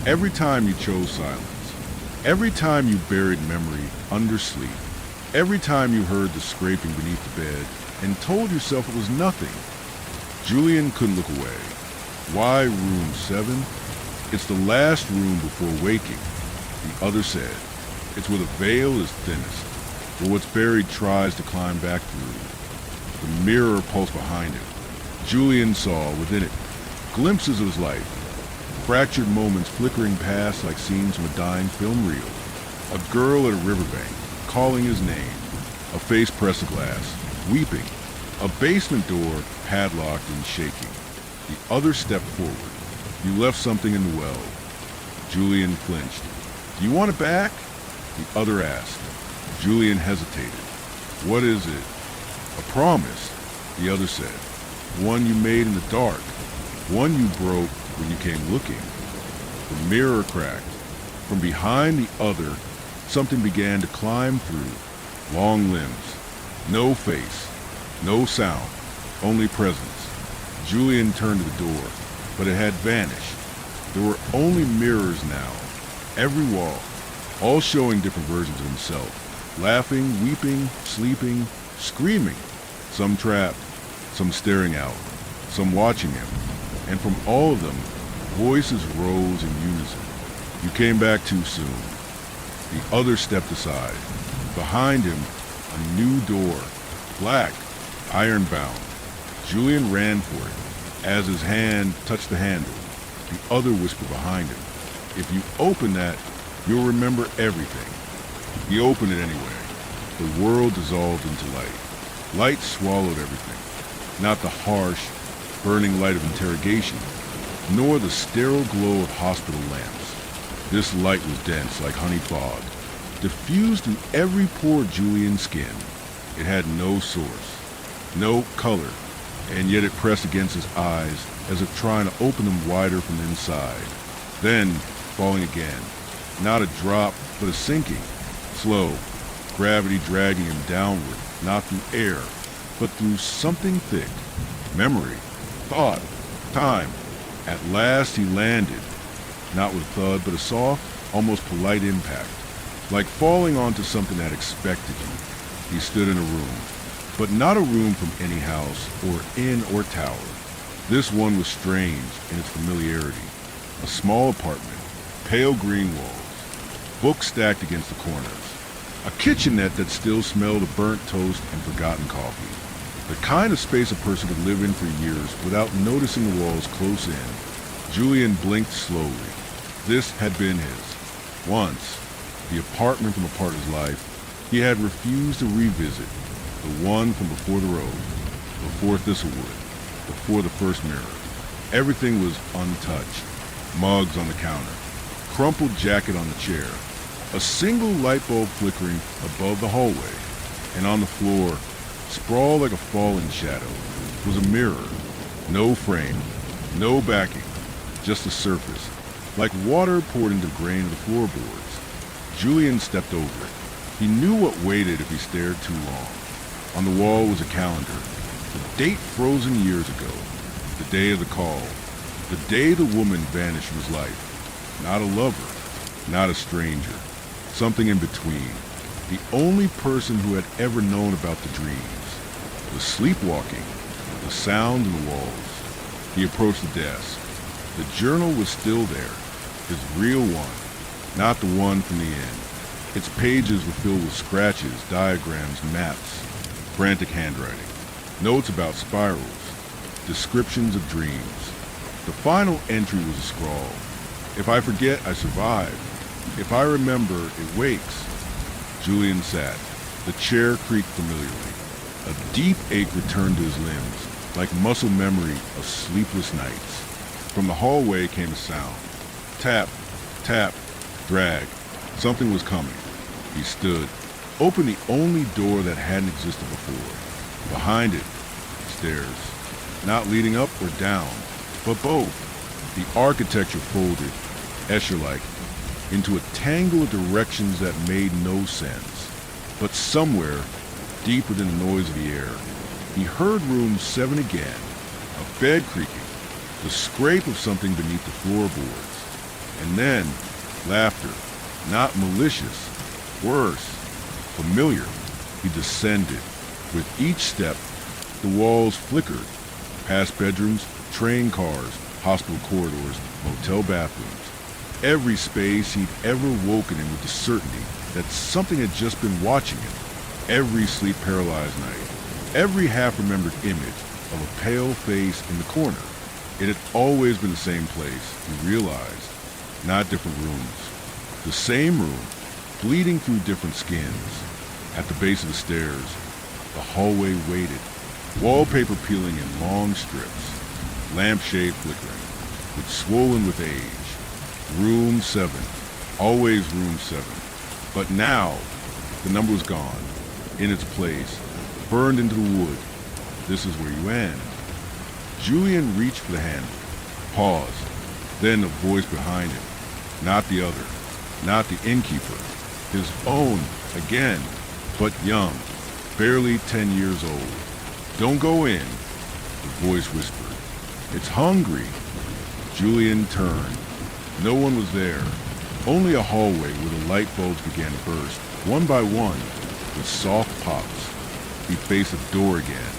Every time you chose silence. Every time you buried memory under sleep. Every time you heard the scraping beneath the bed and told yourself it was nothing." Julian couldn't look away. "Why room 7? It's the last room before waking," the other said. "It's where the veil is thinnest, where what's buried tries to climb back through." The mirror pulsed behind him. Julian saw, within it, glimpses of his life, fractured moments flickering past like scenes from a dying film reel. A girl at a riverbank, calling his name. A face pressed to glass, weeping. A basement door padlocked and shaking. The other stepped forward. "You left something in the well." Julian flinched. "Do you want it back?" the other asked. Julian hesitated. "What is it?" "A promise," the other said. "One you made in the dark. One you broke when you came looking." The mirror cracked. From behind the other, something began to climb through. Long limbs. No face. No sound. Only presence. Julian turned to the door, but it had vanished. There were only mirrors now. Every wall. All showing different versions of himself. Laughing, weeping, sleeping, screaming. Some trapped. Some staring out. Some watching him. And from all of them, voices rose in unison. "You came back too soon." The other stepped aside. Behind him, a new door. Black. Iron-bound. Julian ran for it. As his hand touched the handle, the other whispered behind him, "If you open that, you'll remember everything." He opened it anyway. The world dissolved into light. Light swallowed everything. Not the harsh, burning light of interrogation, nor the sterile glow of hospital lamps. This light was dense like honey fog, diffused through every pore of Julian's skin. It had no source, no color, and yet it pressed against his eyes as if trying to open them wider from inside. Then, falling again. Not a drop, but a sinking. Slow. Gravity dragging him downward, not through air, but through something thick. Memory. Thought. Time. At last he landed. Not with a thud, but a soft, almost polite impact. Like falling onto something that expected you. He stood in a room. But not a room from any house, or inn, or tower. This one was strange in its familiarity. A small apartment, pale green walls, books stacked against the corners, a kitchenette that still smelled of burnt toast and forgotten coffee. The kind of space a person could live in for years without noticing the walls close in. Julian blinked slowly. This had been his. Once, the apartment from a part of his life he had refused to revisit. The one from before the road, before Thistlewood, before the first mirror. Everything was untouched. Mugs on the counter, crumpled jacket on the chair, a single light bulb flickering above the hallway, and on the floor, sprawled like a fallen shadow, was a mirror. No frame, no backing, just the surface, like water poured into the grain of the floorboards. Julian stepped over it. He knew what waited if he stared too long. On the wall was a calendar, the date frozen years ago, the day of the call, the day the woman vanished from his life. Not a lover, not a stranger, something in between. The only person who had ever known about the dreams, the sleepwalking, the sound in the walls. He approached the desk. The journal was still there, his real one, Not the one from the inn. Its pages were filled with scratches, diagrams, maps, frantic handwriting, notes about spirals, descriptions of dreams. The final entry was a scrawl. If I forget, I survive. If I remember, it wakes. Julian sat. The chair creaked familiarly. A deep ache returned to his limbs, like muscle memory of sleepless nights. From the hallway came a sound. Tap, tap, drag. Something was coming. He stood, opened the only door that hadn't existed before. Behind it, stairs. Not leading up or down, but both. The architecture folded, Escher-like, into a tangle of directions that made no sense. But somewhere, deep within the noise of the air, he heard room 7 again, a bed creaking, the scrape of something beneath the floorboards. And then, laughter, not malicious, worse, familiar. He descended. With each step, the walls flickered, past bedrooms, train cars, hospital corridors, motel bathrooms. Every space he'd ever woken in with the certainty that something had just been watching him. Every sleep-paralyzed night, every half-remembered image of a pale face in the corner. It had always been the same place, he realized, not different rooms. The same room, bleeding through different skins. At the base of the stairs, the hallway waited, wallpaper peeling in long strips, lampshade flickering, but swollen with age. Room 7, always room 7. But now, the number was gone. In its place, burned into the wood. This is where you end. Julian reached for the handle, paused, then a voice behind him. Not the other, not the innkeeper. His own, again, but young, barely 10 years old. Don't go in, the voice whispered. It's hungry. Julian turned. No one was there. Only a hallway where the light bulbs began to burst, one by one, with soft pops. He faced the door again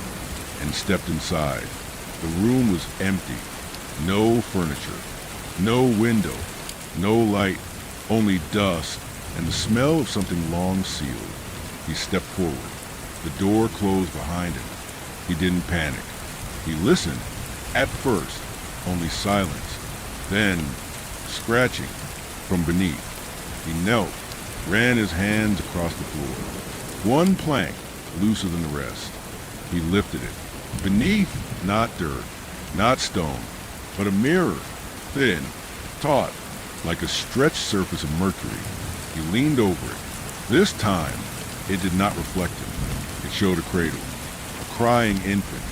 and stepped inside. The room was empty. No furniture, no window, no light, only dust and the smell of something long sealed. He stepped forward. The door closed behind him. He didn't panic. He listened. At first, only silence. Then, scratching from beneath. He knelt, ran his hands across the floor. One plank, looser than the rest. He lifted it. Beneath, not dirt, not stone, but a mirror, thin, taut, like a stretched surface of mercury. He leaned over it. This time, it did not reflect him. It showed a cradle, a crying infant,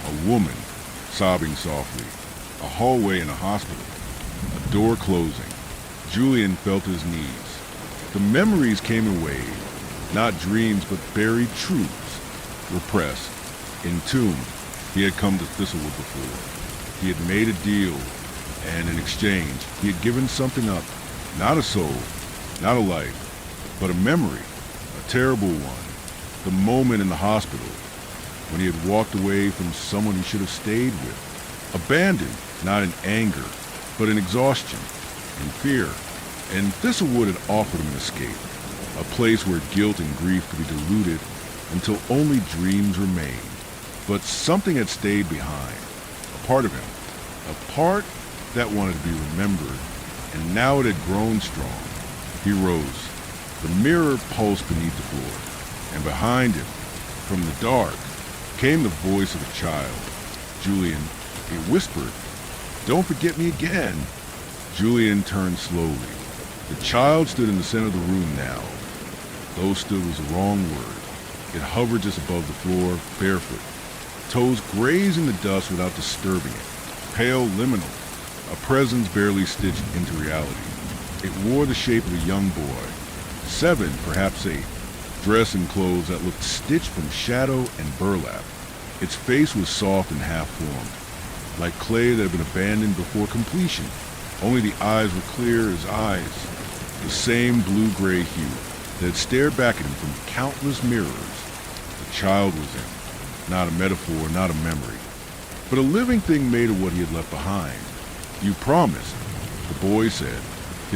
a woman, sobbing softly, a hallway in a hospital, a door closing. Julian felt his knees. The memories came in waves, not dreams but buried truths, repressed, entombed. He had come to Thistlewood before. He had made a deal, and in exchange, he had given something up. Not a soul, not a life, but a memory, a terrible one. The moment in the hospital, when he had walked away from someone he should have stayed with. Abandoned, not in anger, but in exhaustion, in fear. And Thistlewood had offered him an escape, a place where guilt and grief could be diluted until only dreams remained. But something had stayed behind, a part of him, a part that wanted to be remembered, and now it had grown strong. He rose. The mirror pulsed beneath the floor, and behind him, from the dark, came the voice of a child. Julian, it whispered, "Don't forget me again." Julian turned slowly. The child stood in the center of the room now. Though stood was the wrong word. It hovered just above the floor, barefoot, toes grazing the dust without disturbing it. Pale, liminal, a presence barely stitched into reality. It wore the shape of a young boy, 7, perhaps 8, dressed in clothes that looked stitched from shadow and burlap. Its face was soft and half-formed, like clay that had been abandoned before completion. Only the eyes were clear as eyes, the same blue-gray hue that had stared back at him from countless mirrors. The child was him, not a metaphor, not a memory, but a living thing made of what he had left behind. "You promised," the boy said,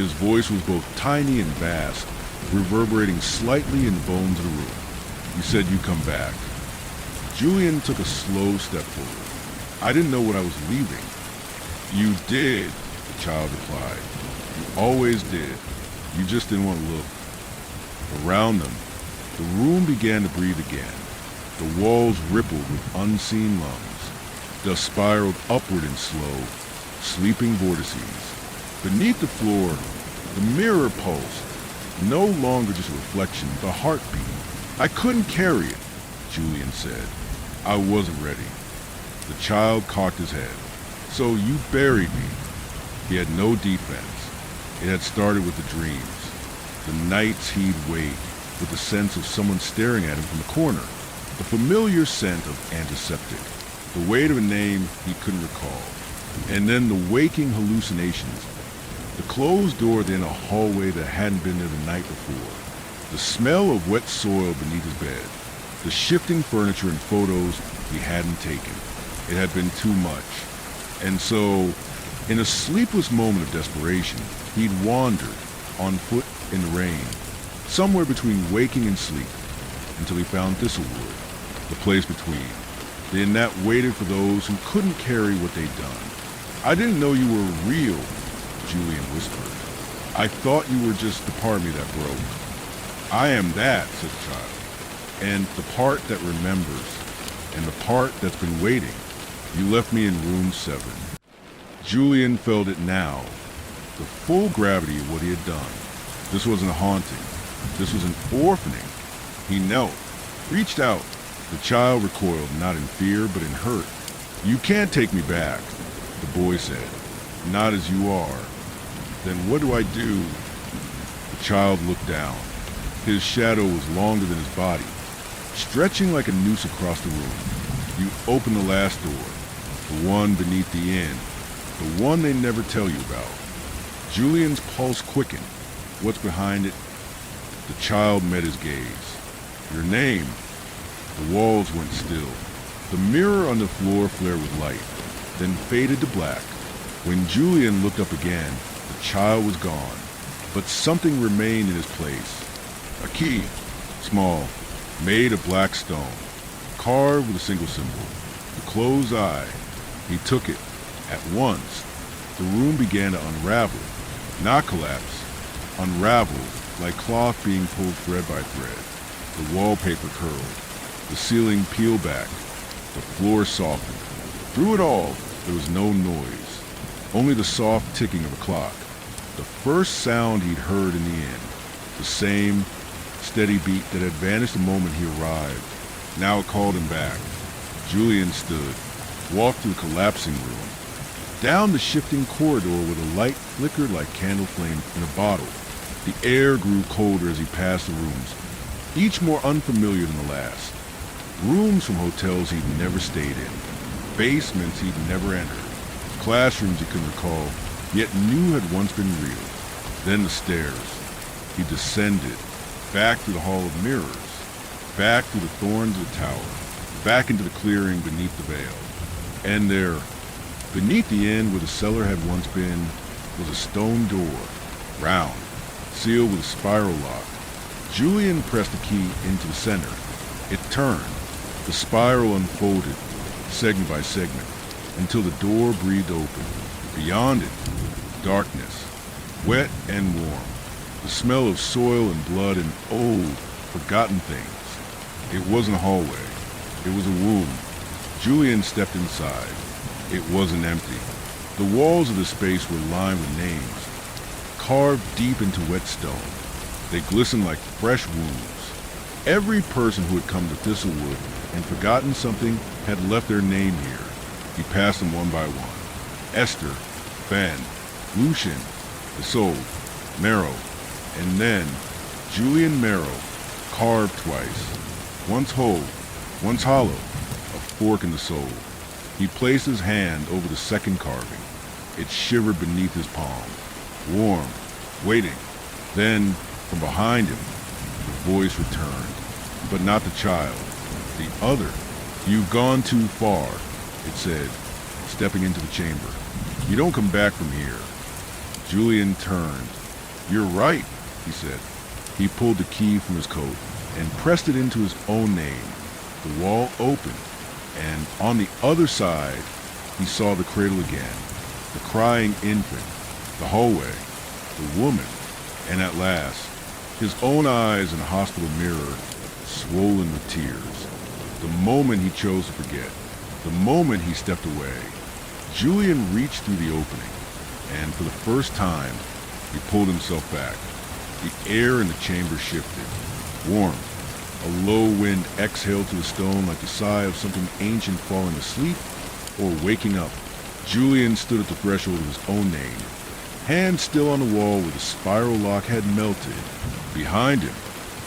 His voice was both tiny and vast, reverberating slightly in the bones of the room. "You said you'd come back." Julian took a slow step forward. "I didn't know what I was leaving." "You did," the child replied. "You always did. You just didn't want to look." Around them, the room began to breathe again. The walls rippled with unseen lungs. Dust spiraled upward in slow, sleeping vortices. Beneath the floor, the mirror pulsed, no longer just a reflection, but a heartbeat. "I couldn't carry it," Julian said. "I wasn't ready." The child cocked his head. "So you buried me." He had no defense. It had started with the dreams. The nights he'd wait, with the sense of someone staring at him from the corner. The familiar scent of antiseptic. The weight of a name he couldn't recall. And then the waking hallucinations. The closed door, then a hallway that hadn't been there the night before. The smell of wet soil beneath his bed. The shifting furniture and photos he hadn't taken. It had been too much. And so, in a sleepless moment of desperation, he'd wandered, on foot in the rain, somewhere between waking and sleep, until he found Thistlewood, the place between. Then that waited for those who couldn't carry what they'd done. "I didn't know you were real," Julian whispered. "I thought you were just the part of me that broke." "I am that," said the child. "And the part that remembers, and the part that's been waiting. You left me in room 7. Julian felt it now, the full gravity of what he had done. This wasn't a haunting. This was an orphaning. He knelt, reached out. The child recoiled, not in fear, but in hurt. "You can't take me back," the boy said. "Not as you are." "Then what do I do?" The child looked down. His shadow was longer than his body, stretching like a noose across the room. "You open the last door, the one beneath the inn, the one they never tell you about." Julian's pulse quickened. "What's behind it?" The child met his gaze. "Your name." The walls went still. The mirror on the floor flared with light, then faded to black. When Julian looked up again, the child was gone, but something remained in his place. A key, small, made of black stone, carved with a single symbol, the closed eye. He took it. At once, the room began to unravel, not collapse, unravel like cloth being pulled thread by thread. The wallpaper curled, the ceiling peeled back, the floor softened. Through it all, there was no noise, only the soft ticking of a clock. The first sound he'd heard in the inn, the same steady beat that had vanished the moment he arrived. Now it called him back. Julian stood, walked through the collapsing room, down the shifting corridor where the light flickered like candle flame in a bottle. The air grew colder as he passed the rooms, each more unfamiliar than the last. Rooms from hotels he'd never stayed in, basements he'd never entered, classrooms he couldn't recall, yet knew had once been real. Then the stairs. He descended, back through the hall of mirrors, back through the thorns of the tower, back into the clearing beneath the veil. And there, beneath the inn where the cellar had once been, was a stone door, round, sealed with a spiral lock. Julian pressed the key into the center. It turned. The spiral unfolded, segment by segment, until the door breathed open. Beyond it, darkness, wet and warm, the smell of soil and blood and old, forgotten things. It wasn't a hallway. It was a womb. Julian stepped inside. It wasn't empty. The walls of the space were lined with names, carved deep into wet stone. They glistened like fresh wounds. Every person who had come to Thistlewood and forgotten something had left their name here. He passed them one by one. Esther, Ben, Lucian, Isolde, Marrow, and then Julian Marrow, carved twice. Once whole, once hollow, a fork in the soul. He placed his hand over the second carving. It shivered beneath his palm, warm, waiting. Then, from behind him, the voice returned, but not the child, the other. "You've gone too far," it said, stepping into the chamber. "You don't come back from here." Julian turned, "You're right," he said. He pulled the key from his coat and pressed it into his own name. The wall opened, and on the other side, he saw the cradle again, the crying infant, the hallway, the woman, and at last, his own eyes in a hospital mirror, swollen with tears. The moment he chose to forget, the moment he stepped away, Julian reached through the opening, and for the first time, he pulled himself back. The air in the chamber shifted, warmed. A low wind exhaled to the stone like the sigh of something ancient falling asleep or waking up. Julian stood at the threshold of his own name, hand still on the wall where the spiral lock had melted. Behind him,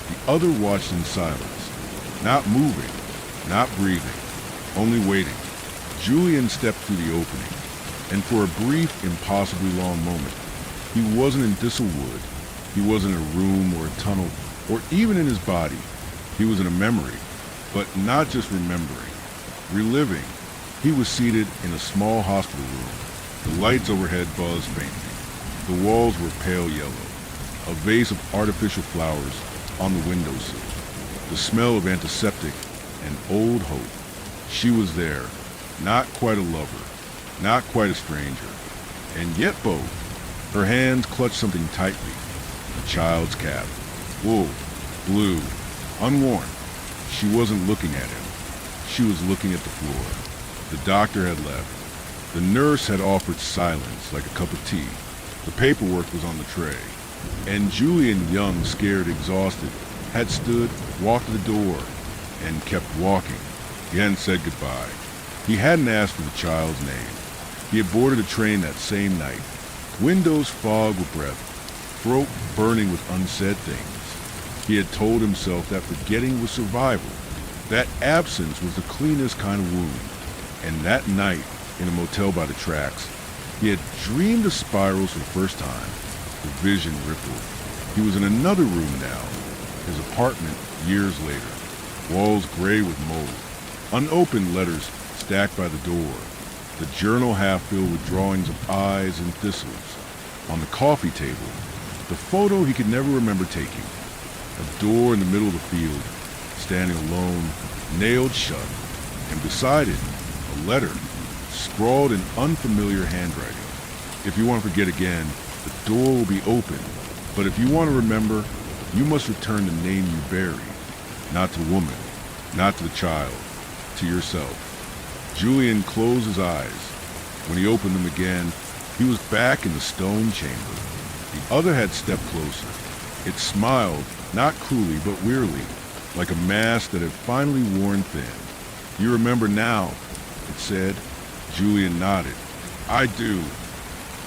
the other watched in silence, not moving, not breathing, only waiting. Julian stepped through the opening, and for a brief, impossibly long moment, he wasn't in Thistlewood. He wasn't in a room or a tunnel, or even in his body. He was in a memory, but not just remembering, reliving. He was seated in a small hospital room. The lights overhead buzzed faintly. The walls were pale yellow. A vase of artificial flowers on the windowsill. The smell of antiseptic and old hope. She was there, not quite a lover, not quite a stranger, and yet both. Her hands clutched something tightly. A child's cap. Wool, blue, unworn. She wasn't looking at him. She was looking at the floor. The doctor had left. The nurse had offered silence like a cup of tea. The paperwork was on the tray. And Julian, young, scared, exhausted, had stood, walked to the door, and kept walking. He hadn't said goodbye. He hadn't asked for the child's name. He had boarded a train that same night. Windows fogged with breath, throat burning with unsaid things. He had told himself that forgetting was survival, that absence was the cleanest kind of wound. And that night, in a motel by the tracks, he had dreamed of spirals for the first time. The vision rippled. He was in another room now, his apartment years later, walls gray with mold, unopened letters stacked by the door, the journal half filled with drawings of eyes and thistles. On the coffee table, the photo he could never remember taking, a door in the middle of the field, standing alone, nailed shut, and beside it, a letter, scrawled in unfamiliar handwriting. If you want to forget again, the door will be open, but if you want to remember, you must return the name you buried, not to the woman, not to the child, to yourself. Julian closed his eyes. When he opened them again, he was back in the stone chamber. The other had stepped closer. It smiled, not cruelly, but wearily, like a mask that had finally worn thin. "You remember now," it said. Julian nodded. "I do.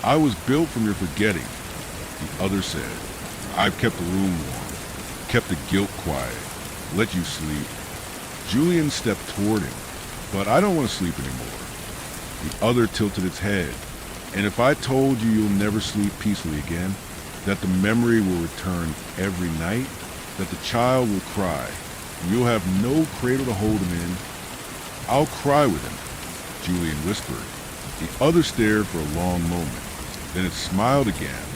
I was built from your forgetting," the other said. "I've kept the room warm, kept the guilt quiet, let you sleep." Julian stepped toward him. "But I don't want to sleep anymore." The other tilted its head. "And if I told you you'll never sleep peacefully again, that the memory will return every night, that the child will cry, and you'll have no cradle to hold him in?" "I'll cry with him," Julian whispered. The other stared for a long moment. Then it smiled again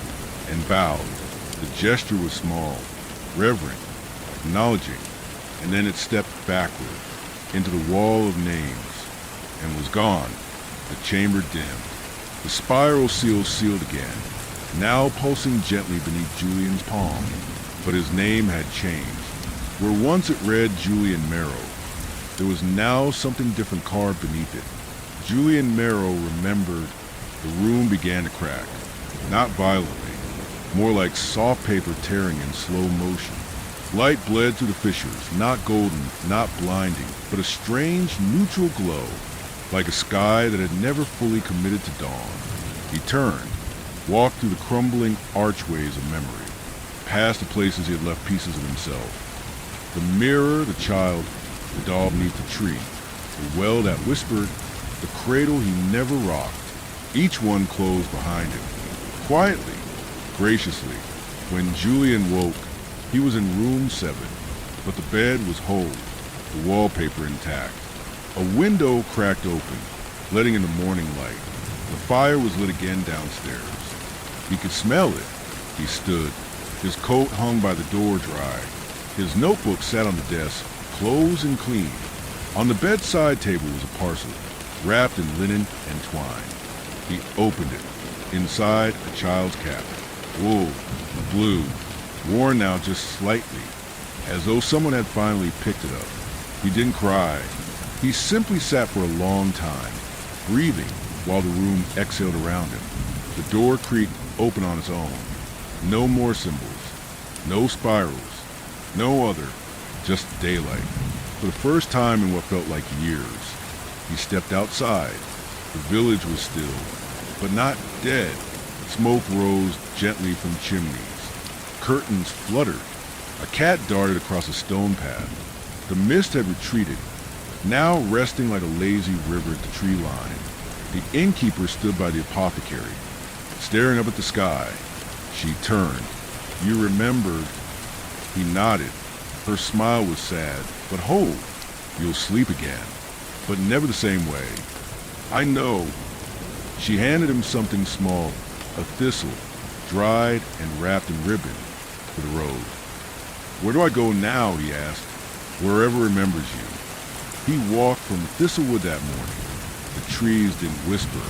and bowed. The gesture was small, reverent, acknowledging, and then it stepped backward into the wall of names and was gone. The chamber dimmed. The spiral seal sealed again, now pulsing gently beneath Julian's palm. But his name had changed. Where once it read Julian Merrow, there was now something different carved beneath it. Julian Merrow remembered. The room began to crack, not violently, more like soft paper tearing in slow motion. Light bled through the fissures, not golden, not blinding, but a strange, neutral glow, like a sky that had never fully committed to dawn. He turned, walked through the crumbling archways of memory, past the places he had left pieces of himself. The mirror, the child, the doll beneath the tree, the well that whispered, the cradle he never rocked. Each one closed behind him, quietly, graciously. When Julian woke, he was in room 7, but the bed was whole, the wallpaper intact. A window cracked open, letting in the morning light. The fire was lit again downstairs. He could smell it. He stood, his coat hung by the door dry. His notebook sat on the desk, closed and clean. On the bedside table was a parcel, wrapped in linen and twine. He opened it. Inside, a child's cap. Wool, blue, worn now just slightly, as though someone had finally picked it up. He didn't cry. He simply sat for a long time, breathing while the room exhaled around him. The door creaked open on its own. No more symbols, no spirals, no other, just daylight. For the first time in what felt like years, he stepped outside. The village was still, but not dead. Smoke rose gently from chimneys. Curtains fluttered. A cat darted across a stone path. The mist had retreated, now resting like a lazy river at the tree line. The innkeeper stood by the apothecary, staring up at the sky. She turned. "You remembered." He nodded. Her smile was sad, but hold. "You'll sleep again, but never the same way." "I know." She handed him something small, a thistle, dried and wrapped in ribbon, for the road. "Where do I go now?" he asked. "Wherever remembers you." He walked from Thistlewood that morning. The trees didn't whisper.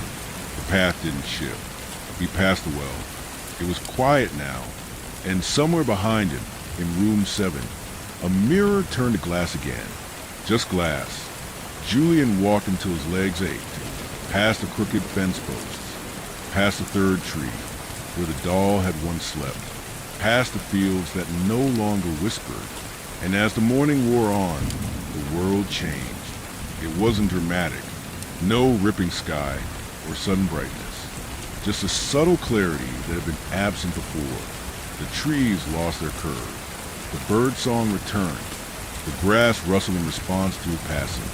The path didn't shift. He passed the well. It was quiet now, and somewhere behind him, in room 7, a mirror turned to glass again. Just glass. Julian walked until his legs ached, past the crooked fence posts, past the third tree, where the doll had once slept, past the fields that no longer whispered. And as the morning wore on, the world changed. It wasn't dramatic. No ripping sky or sudden brightness. Just a subtle clarity that had been absent before. The trees lost their curve. The bird song returned. The grass rustled in response to his passing.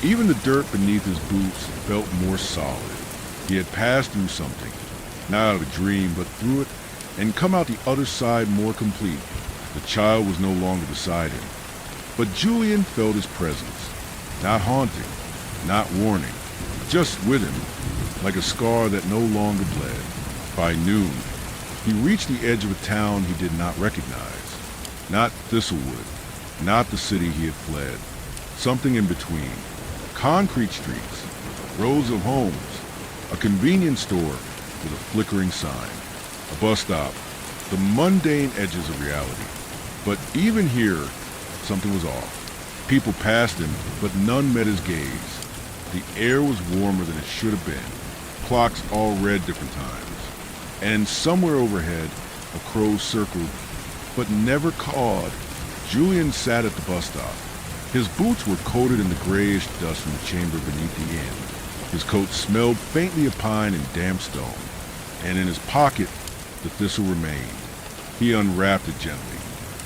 Even the dirt beneath his boots felt more solid. He had passed through something, not out of a dream, but through it, and come out the other side more complete. The child was no longer beside him. But Julian felt his presence, not haunting, not warning, just with him, like a scar that no longer bled. By noon, he reached the edge of a town he did not recognize. Not Thistlewood, not the city he had fled. Something in between. Concrete streets, rows of homes, a convenience store with a flickering sign, a bus stop, the mundane edges of reality. But even here, something was off. People passed him, but none met his gaze. The air was warmer than it should have been. Clocks all read different times. And somewhere overhead, a crow circled, but never cawed. Julian sat at the bus stop. His boots were coated in the grayish dust from the chamber beneath the inn. His coat smelled faintly of pine and damp stone. And in his pocket, the thistle remained. He unwrapped it gently.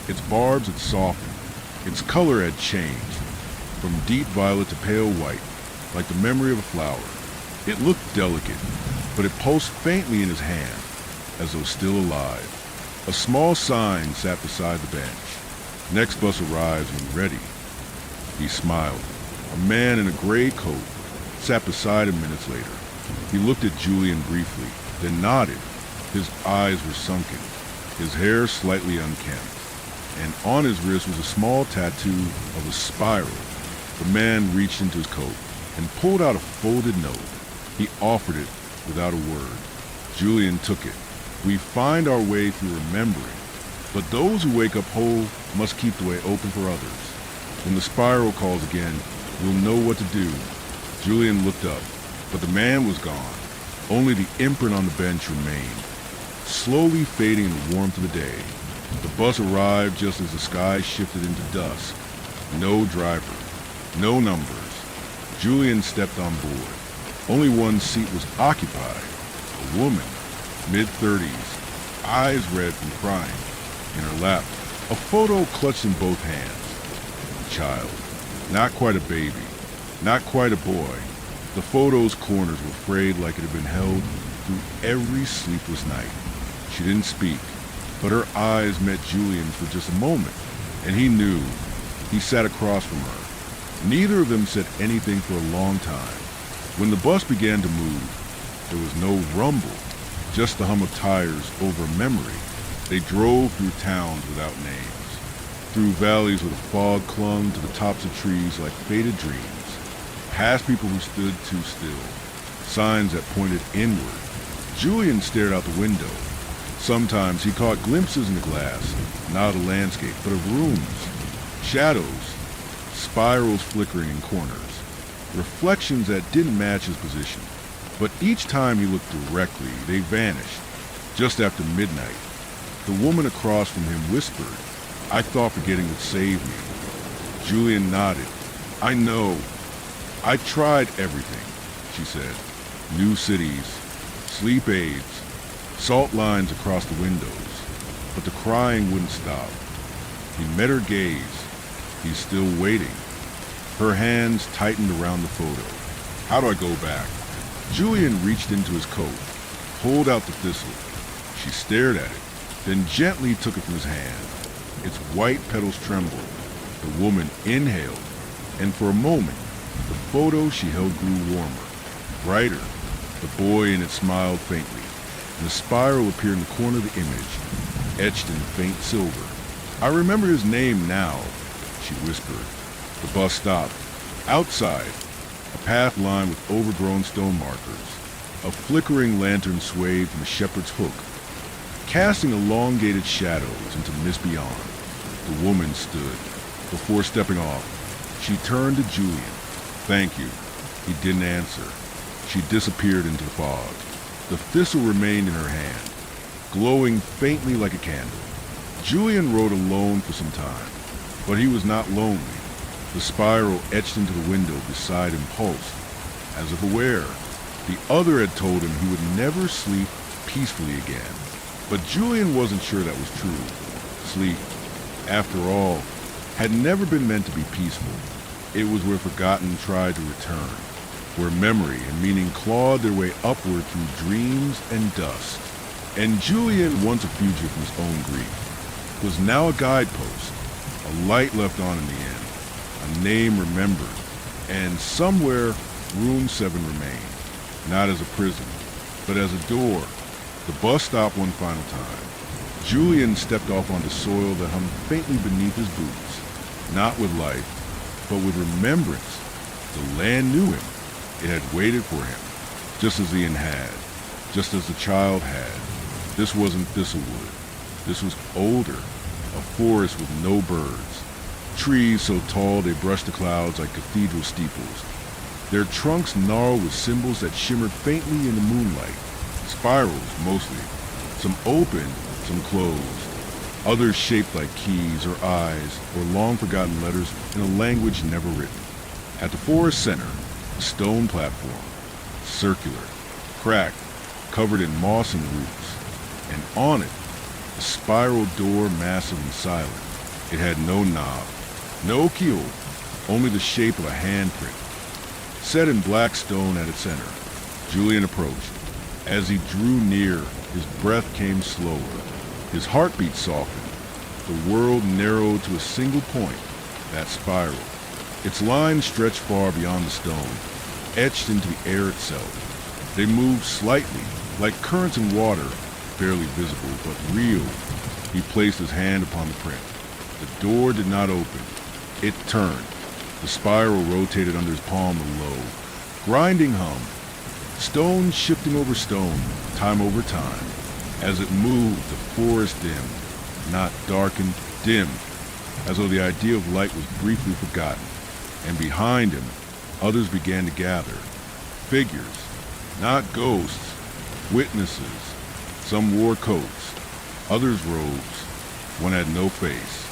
Its barbs had softened. Its color had changed, from deep violet to pale white, like the memory of a flower. It looked delicate, but it pulsed faintly in his hand, as though still alive. A small sign sat beside the bench. Next bus arrives when ready. He smiled. A man in a gray coat sat beside him minutes later. He looked at Julian briefly, then nodded. His eyes were sunken, his hair slightly unkempt, and on his wrist was a small tattoo of a spiral. The man reached into his coat and pulled out a folded note. He offered it without a word. Julian took it. We find our way through remembering, but those who wake up whole must keep the way open for others. When the spiral calls again, we'll know what to do. Julian looked up, but the man was gone. Only the imprint on the bench remained, slowly fading in the warmth of the day. The bus arrived just as the sky shifted into dusk. No driver, no numbers. Julian stepped on board. Only one seat was occupied. A woman, mid-30s, eyes red from crying. In her lap, a photo clutched in both hands. A child, not quite a baby, not quite a boy. The photo's corners were frayed like it had been held through every sleepless night. She didn't speak, but her eyes met Julian's for just a moment, and he knew. He sat across from her. Neither of them said anything for a long time. When the bus began to move, there was no rumble, just the hum of tires over a memory. They drove through towns without names, through valleys where the fog clung to the tops of trees like faded dreams, past people who stood too still, signs that pointed inward. Julian stared out the window. Sometimes he caught glimpses in the glass, not of the landscape, but of rooms, shadows, spirals flickering in corners, reflections that didn't match his position. But each time he looked directly, they vanished. Just after midnight, the woman across from him whispered, "I thought forgetting would save me." Julian nodded. "I know. I tried everything," she said. New cities, sleep aids, salt lines across the windows. But the crying wouldn't stop. He met her gaze. He's still waiting. Her hands tightened around the photo. "How do I go back?" Julian reached into his coat, pulled out the thistle. She stared at it, then gently took it from his hand. Its white petals trembled. The woman inhaled, and for a moment, the photo she held grew warmer, brighter. The boy in it smiled faintly, and a spiral appeared in the corner of the image, etched in faint silver. "I remember his name now," she whispered. The bus stopped. Outside, a path lined with overgrown stone markers. A flickering lantern swayed from a shepherd's hook, casting elongated shadows into mist beyond. The woman stood. Before stepping off, she turned to Julian. "Thank you." He didn't answer. She disappeared into the fog. The thistle remained in her hand, glowing faintly like a candle. Julian rode alone for some time, but he was not lonely. The spiral etched into the window beside him pulsed, as if aware. The other had told him he would never sleep peacefully again. But Julian wasn't sure that was true. Sleep, after all, had never been meant to be peaceful. It was where forgotten tried to return, where memory and meaning clawed their way upward through dreams and dust. And Julian, once a fugitive from his own grief, was now a guidepost, a light left on in the end, a name remembered, and somewhere room 7 remained, not as a prison, but as a door. The bus stopped one final time. Julian stepped off onto soil that hung faintly beneath his boots, not with life, but with remembrance. The land knew him. It had waited for him, just as Ian had, just as the child had. This wasn't Thistlewood. This was older, a forest with no birds, trees so tall they brushed the clouds like cathedral steeples. Their trunks gnarled with symbols that shimmered faintly in the moonlight, spirals mostly, some open, some closed, others shaped like keys or eyes or long-forgotten letters in a language never written. At the forest center, a stone platform, circular, cracked, covered in moss and roots, and on it, a spiral door massive and silent. It had no knob, no keyhole, only the shape of a handprint. Set in black stone at its center, Julian approached. As he drew near, his breath came slower. His heartbeat softened. The world narrowed to a single point, that spiral. Its lines stretched far beyond the stone, etched into the air itself. They moved slightly, like currents in water, barely visible, but real. He placed his hand upon the print. The door did not open. It turned. The spiral rotated under his palm a low, grinding hum. Stone shifting over stone, time over time. As it moved, the forest dimmed, not darkened, dimmed, as though the idea of light was briefly forgotten. And behind him, others began to gather. Figures, not ghosts, witnesses. Some wore coats, others robes. One had no face.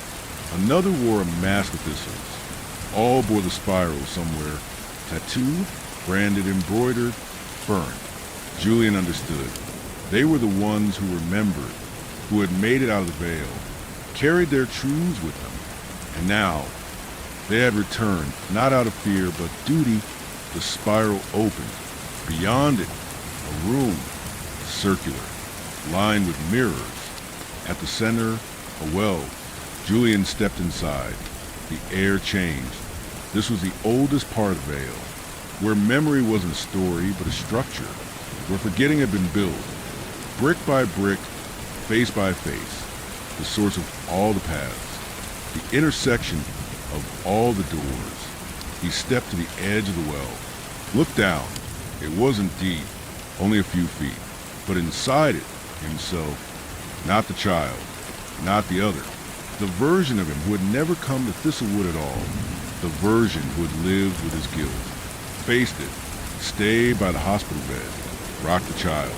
Another wore a mask of thistles. All bore the spiral somewhere, tattooed, branded, embroidered, burned. Julian understood. They were the ones who remembered, who had made it out of the veil, carried their truths with them. And now, they had returned, not out of fear, but duty. The spiral opened. Beyond it, a room, circular, lined with mirrors. At the center, a well. Julian stepped inside. The air changed. This was the oldest part of the veil, where memory wasn't a story, but a structure, where forgetting had been built, brick by brick, face by face. the source of all the paths, the intersection of all the doors. He stepped to the edge of the well, looked down. It wasn't deep, only a few feet, but inside it, himself, not the child, not the other, the version of him who had never come to Thistlewood at all, the version who had lived with his guilt, faced it, stayed by the hospital bed, rocked the child,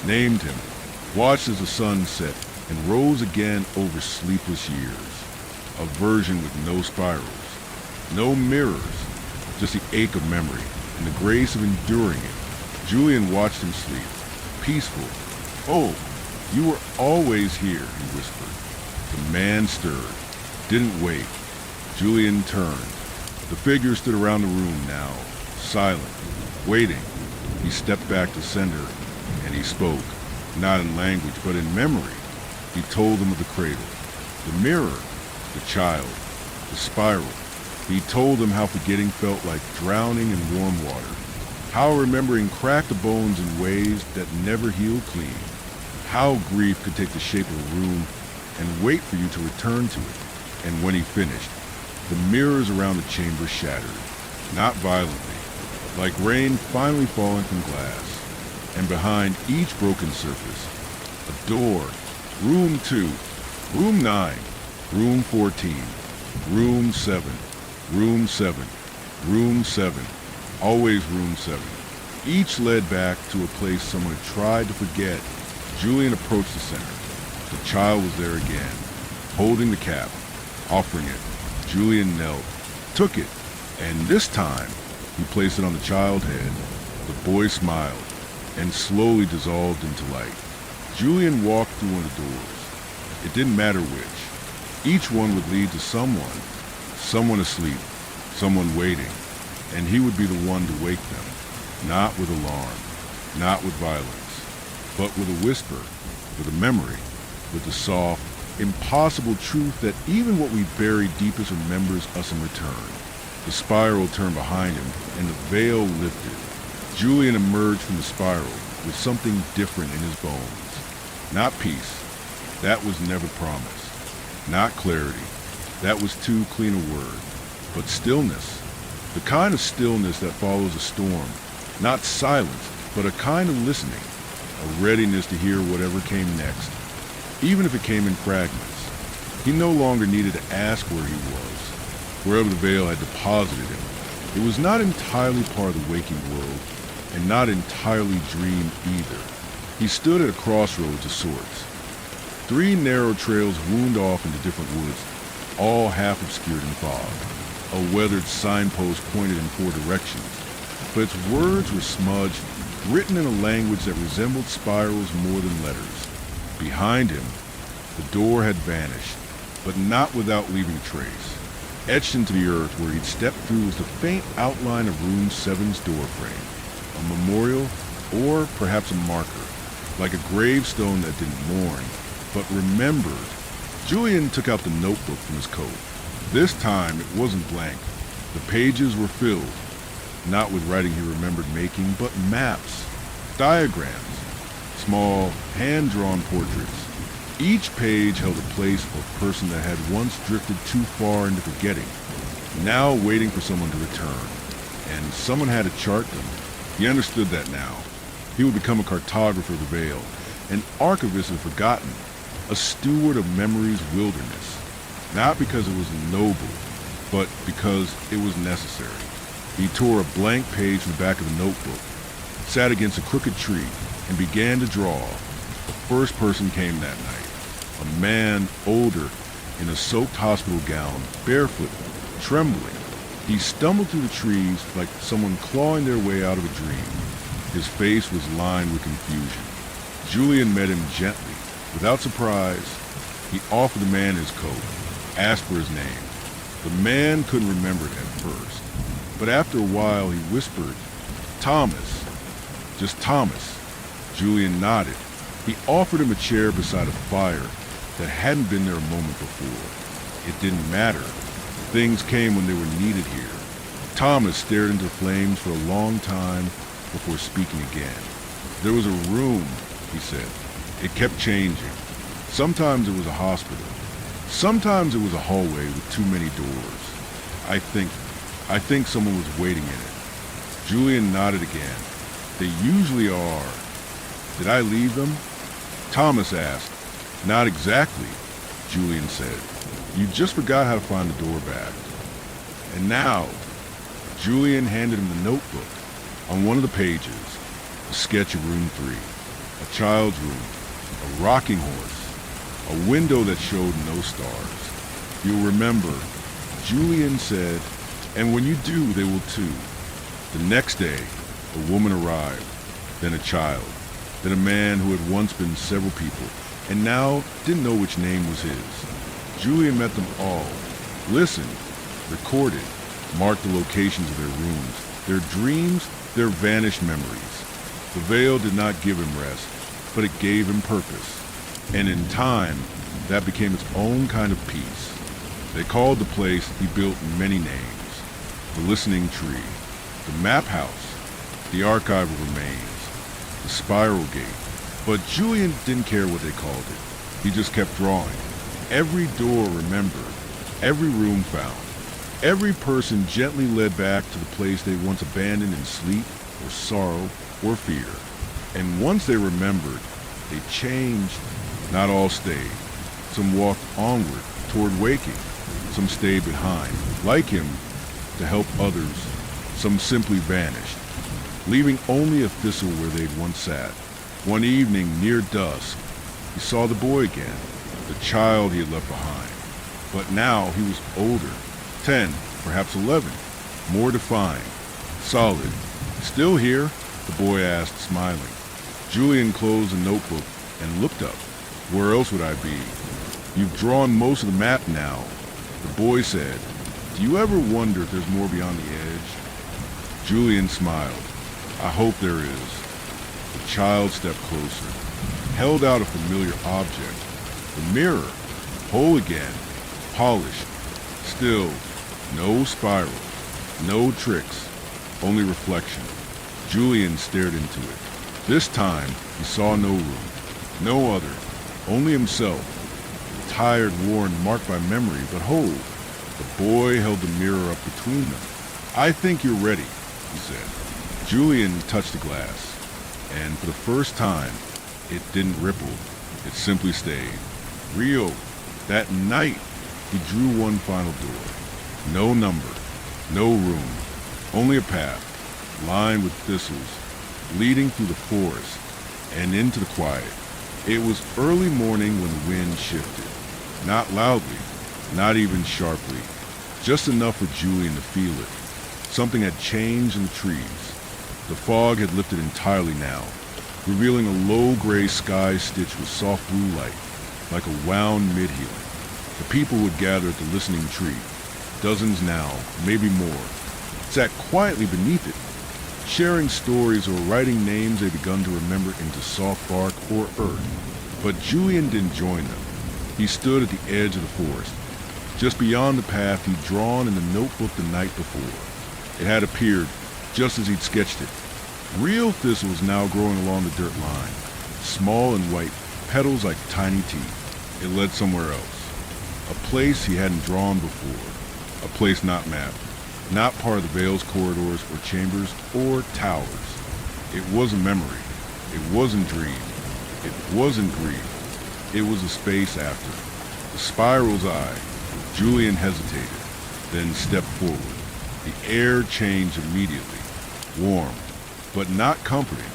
named him, watched as the sun set and rose again over sleepless years. A version with no spirals, no mirrors, just the ache of memory and the grace of enduring it. Julian watched him sleep, peaceful. "Oh, you were always here," he whispered. The man stirred, didn't wake. Julian turned. The figure stood around the room now, silent, waiting. He stepped back to center, and he spoke, not in language, but in memory. He told them of the cradle, the mirror, the child, the spiral. He told them how forgetting felt like drowning in warm water, how remembering cracked the bones in ways that never healed clean, how grief could take the shape of a room and wait for you to return to it. And when he finished, the mirrors around the chamber shattered, not violently, like rain finally falling from glass. And behind each broken surface, a door, room 2, room 9, room 14, room 7, room 7, room 7, always room 7. Each led back to a place someone had tried to forget. Julian approached the center. The child was there again, holding the cap, offering it. Julian knelt, took it, and this time he placed it on the child's head. The boy smiled and slowly dissolved into light. Julian walked through one of the doors. It didn't matter which. Each one would lead to someone asleep, someone waiting, and he would be the one to wake them, not with alarm, not with violence, but with a whisper, with a memory, with the soft, impossible truth that even what we bury deepest remembers us in return. The spiral turned behind him, and the veil lifted. Julian emerged from the spiral with something different in his bones. Not peace. That was never promised. Not clarity. That was too clean a word. But stillness. The kind of stillness that follows a storm. Not silence, but a kind of listening. A readiness to hear whatever came next, even if it came in fragments. He no longer needed to ask where he was, wherever the veil had deposited him. It was not entirely part of the waking world, and not entirely dream either. He stood at a crossroads of sorts. 3 narrow trails wound off into different woods, all half obscured in fog. A weathered signpost pointed in 4 directions, but its words were smudged, written in a language that resembled spirals more than letters. Behind him, the door had vanished, but not without leaving a trace. Etched into the earth where he'd stepped through was the faint outline of Room 7's doorframe, a memorial or perhaps a marker, like a gravestone that didn't mourn, but remembered. Julian took out the notebook from his coat. This time it wasn't blank. The pages were filled, not with writing he remembered making, but maps, diagrams, small, hand-drawn portraits. Each page held a place or person that had once drifted too far into forgetting, now waiting for someone to return. And someone had to chart them. He understood that now. He would become a cartographer of the veil, an archivist of forgotten, a steward of memory's wilderness. Not because it was noble, but because it was necessary. He tore a blank page from the back of the notebook, sat against a crooked tree, and began to draw. The first person came that night. A man older, in a soaked hospital gown, barefoot, trembling. He stumbled through the trees like someone clawing their way out of a dream. His face was lined with confusion. Julian met him gently, without surprise. He offered the man his coat, asked for his name. The man couldn't remember it at first, but after a while he whispered, "Thomas, just Thomas." Julian nodded. He offered him a chair beside a fire that hadn't been there a moment before. It didn't matter. Things came when they were needed here. Thomas stared into the flames for a long time before speaking again. There was a room, he said. It kept changing. Sometimes it was a hospital. Sometimes it was a hallway with too many doors. I think someone was waiting in it. Julian nodded again. They usually are. Did I leave them? Thomas asked. Not exactly, Julian said. You just forgot how to find the door back. And now, Julian handed him the notebook. On one of the pages, a sketch of room 3, a child's room, a rocking horse, a window that showed no stars. You'll remember, Julian said, and when you do, they will too. The next day, a woman arrived, then a child, then a man who had once been several people, and now didn't know which name was his. Julian met them all, listened, recorded, marked the locations of their rooms, their dreams, their vanished memories. The veil did not give him rest, but it gave him purpose. And in time, that became its own kind of peace. They called the place he built many names. The Listening Tree, the Map House, the Archive of Remains, the Spiral Gate. But Julian didn't care what they called it. He just kept drawing. Every door remembered, every room found, every person gently led back to the place they once abandoned in sleep or sorrow or fear. And once they remembered, they changed. Not all stayed. Some walked onward toward waking. Some stayed behind, like him, to help others. Some simply vanished, leaving only a thistle where they'd once sat. One evening, near dusk, he saw the boy again, the child he had left behind. But now he was older, 10, perhaps 11, more defined, solid. Still here? The boy asked, smiling. Julian closed the notebook and looked up. Where else would I be? You've drawn most of the map now, the boy said. Do you ever wonder if there's more beyond the edge? Julian smiled. I hope there is. The child stepped closer, held out a familiar object. The mirror, whole again, polished. Still, no spirals, no tricks, only reflection. Julian stared into it. This time, he saw no room, no other, only himself. Tired, worn, marked by memory, but hold. The boy held the mirror up between them. I think you're ready, he said. Julian touched the glass, and for the first time, it didn't ripple. It simply stayed. Real. That night, he drew one final door. No number, no room, only a path, lined with thistles, leading through the forest and into the quiet. It was early morning when the wind shifted. Not loudly, not even sharply, just enough for Julian to feel it. Something had changed in the trees. The fog had lifted entirely now, revealing a low gray sky stitched with soft blue light, like a wound mid-healing. The people would gather at the Listening Tree, dozens now, maybe more, sat quietly beneath it, sharing stories or writing names they'd begun to remember into soft bark or earth. But Julian didn't join them. He stood at the edge of the forest, just beyond the path he'd drawn in the notebook the night before. It had appeared just as he'd sketched it. Real thistles now growing along the dirt line, small and white, petals like tiny teeth. It led somewhere else, a place he hadn't drawn before, a place not mapped, not part of the Veil's corridors or chambers or towers. It was a memory. It wasn't dream. It wasn't grief. It was a space after. The spiral's eye. Julian hesitated, then stepped forward. The air changed immediately. Warm, but not comforting.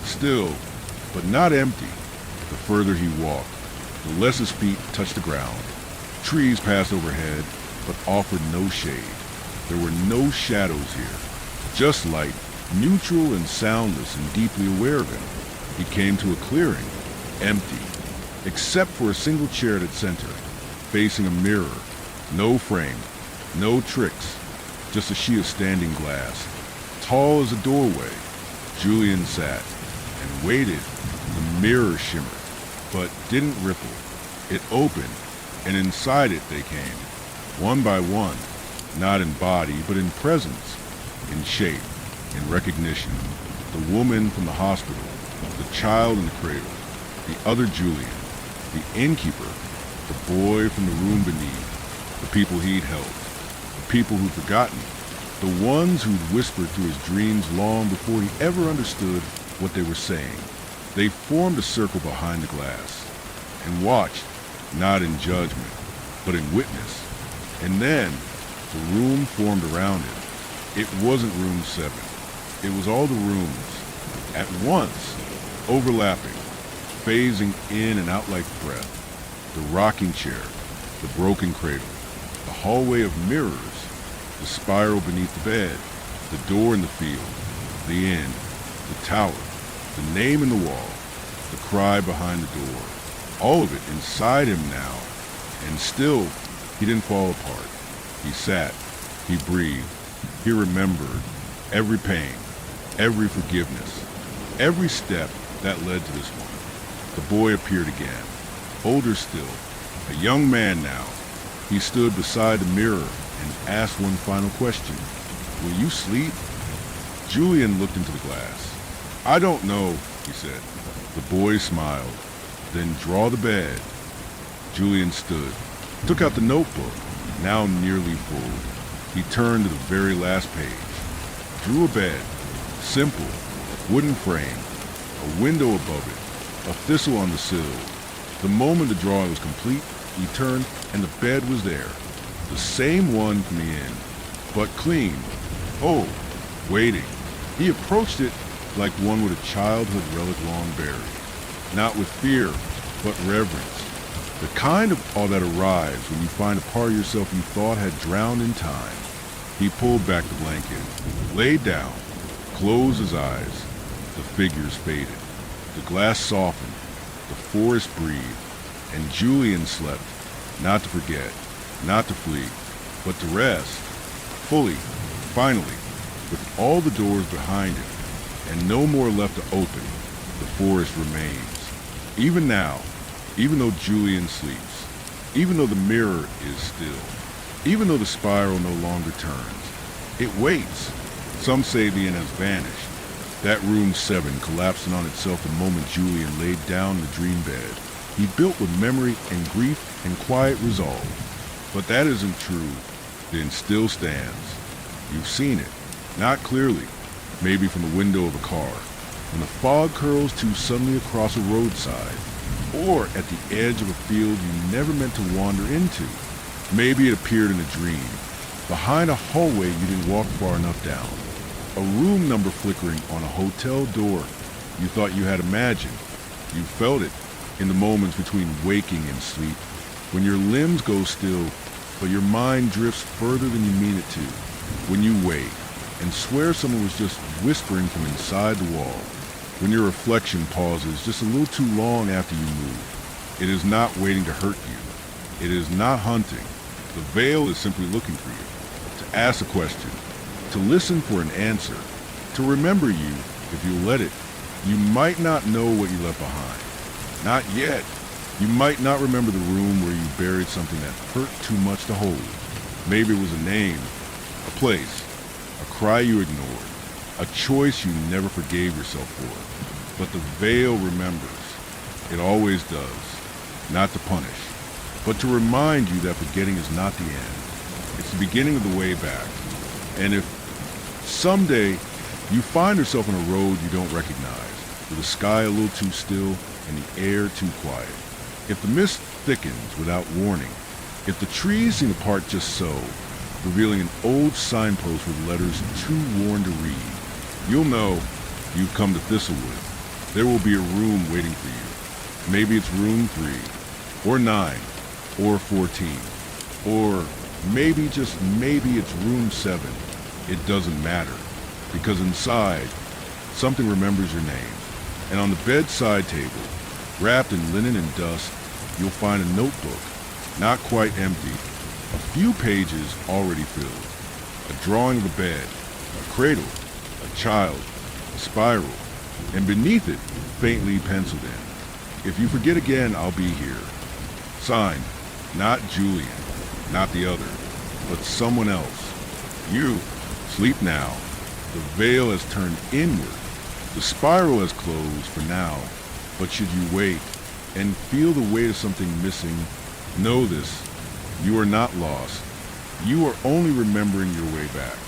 Still, but not empty. The further he walked, the less his feet touched the ground. Trees passed overhead, but offered no shade. There were no shadows here. Just light, neutral and soundless and deeply aware of him. He came to a clearing, empty, except for a single chair at its center, facing a mirror. No frame, no tricks, just a sheet of standing glass, tall as a doorway. Julian sat and waited. The mirror shimmered, but didn't ripple. It opened, and inside it they came, one by one, not in body, but in presence, in shape, in recognition. The woman from the hospital, the child in the cradle, the other Julian, The innkeeper, the boy from the room beneath, the people he'd helped, the people who'd forgotten, the ones who'd whispered through his dreams long before he ever understood what they were saying. They formed a circle behind the glass and watched, not in judgment, but in witness. And then the room formed around him. It wasn't room 7. It was all the rooms, at once, overlapping, phasing in and out like breath. The rocking chair, the broken cradle, the hallway of mirrors, the spiral beneath the bed, the door in the field, the inn, the tower, the name in the wall, the cry behind the door. All of it inside him now. And still, he didn't fall apart. He sat, he breathed, he remembered every pain, every forgiveness, every step that led to this one. The boy appeared again, older still, a young man now. He stood beside the mirror and asked one final question. Will you sleep? Julian looked into the glass. I don't know, he said. The boy smiled. Then draw the bed. Julian stood, took out the notebook, now nearly full. He turned to the very last page, drew a bed, simple, wooden frame, a window above it, a thistle on the sill. The moment the drawing was complete, he turned and the bed was there. The same one from the inn, but clean. Oh, waiting. He approached it like one with a childhood relic long buried. Not with fear, but reverence. The kind of awe that arrives when you find a part of yourself you thought had drowned in time. He pulled back the blanket, laid down, closed his eyes. The figures faded. The glass softened. The forest breathed. And Julian slept, not to forget, not to flee, but to rest, fully, finally, with all the doors behind him, and no more left to open. The forest remains. Even now, even though Julian sleeps, even though the mirror is still, even though the spiral no longer turns, it waits. Some say the inn has vanished. That room 7 collapsing on itself the moment Julian laid down the dream bed. He built with memory and grief and quiet resolve. But that isn't true, then still stands. You've seen it, not clearly, maybe from the window of a car, when the fog curls too suddenly across a roadside, or at the edge of a field you never meant to wander into. Maybe it appeared in a dream, behind a hallway you didn't walk far enough down, a room number flickering on a hotel door you thought you had imagined. You felt it in the moments between waking and sleep, when your limbs go still, but your mind drifts further than you mean it to, when you wake and swear someone was just whispering from inside the wall, when your reflection pauses just a little too long after you move. It is not waiting to hurt you. It is not hunting. The veil is simply looking for you, to ask a question, to listen for an answer, to remember you if you let it. You might not know what you left behind. Not yet. You might not remember the room where you buried something that hurt too much to hold. Maybe it was a name, a place, a cry you ignored, a choice you never forgave yourself for. But the veil remembers. It always does. Not to punish, but to remind you that forgetting is not the end. It's the beginning of the way back. And if someday you find yourself on a road you don't recognize, with the sky a little too still and the air too quiet, if the mist thickens without warning, if the trees seem to part just so, revealing an old signpost with letters too worn to read, you'll know you've come to Thistlewood. There will be a room waiting for you. Maybe it's room 3, or 9, or 14, or maybe, just maybe, it's room 7. It doesn't matter, because inside, something remembers your name. And on the bedside table, wrapped in linen and dust, you'll find a notebook, not quite empty, a few pages already filled, a drawing of a bed, a cradle, a child, a spiral, and beneath it, faintly penciled in, if you forget again, I'll be here. Signed, not Julian, not the other, but someone else. You, sleep now. The veil has turned inward. The spiral has closed for now, but should you wake and feel the weight of something missing, know this: you are not lost. You are only remembering your way back.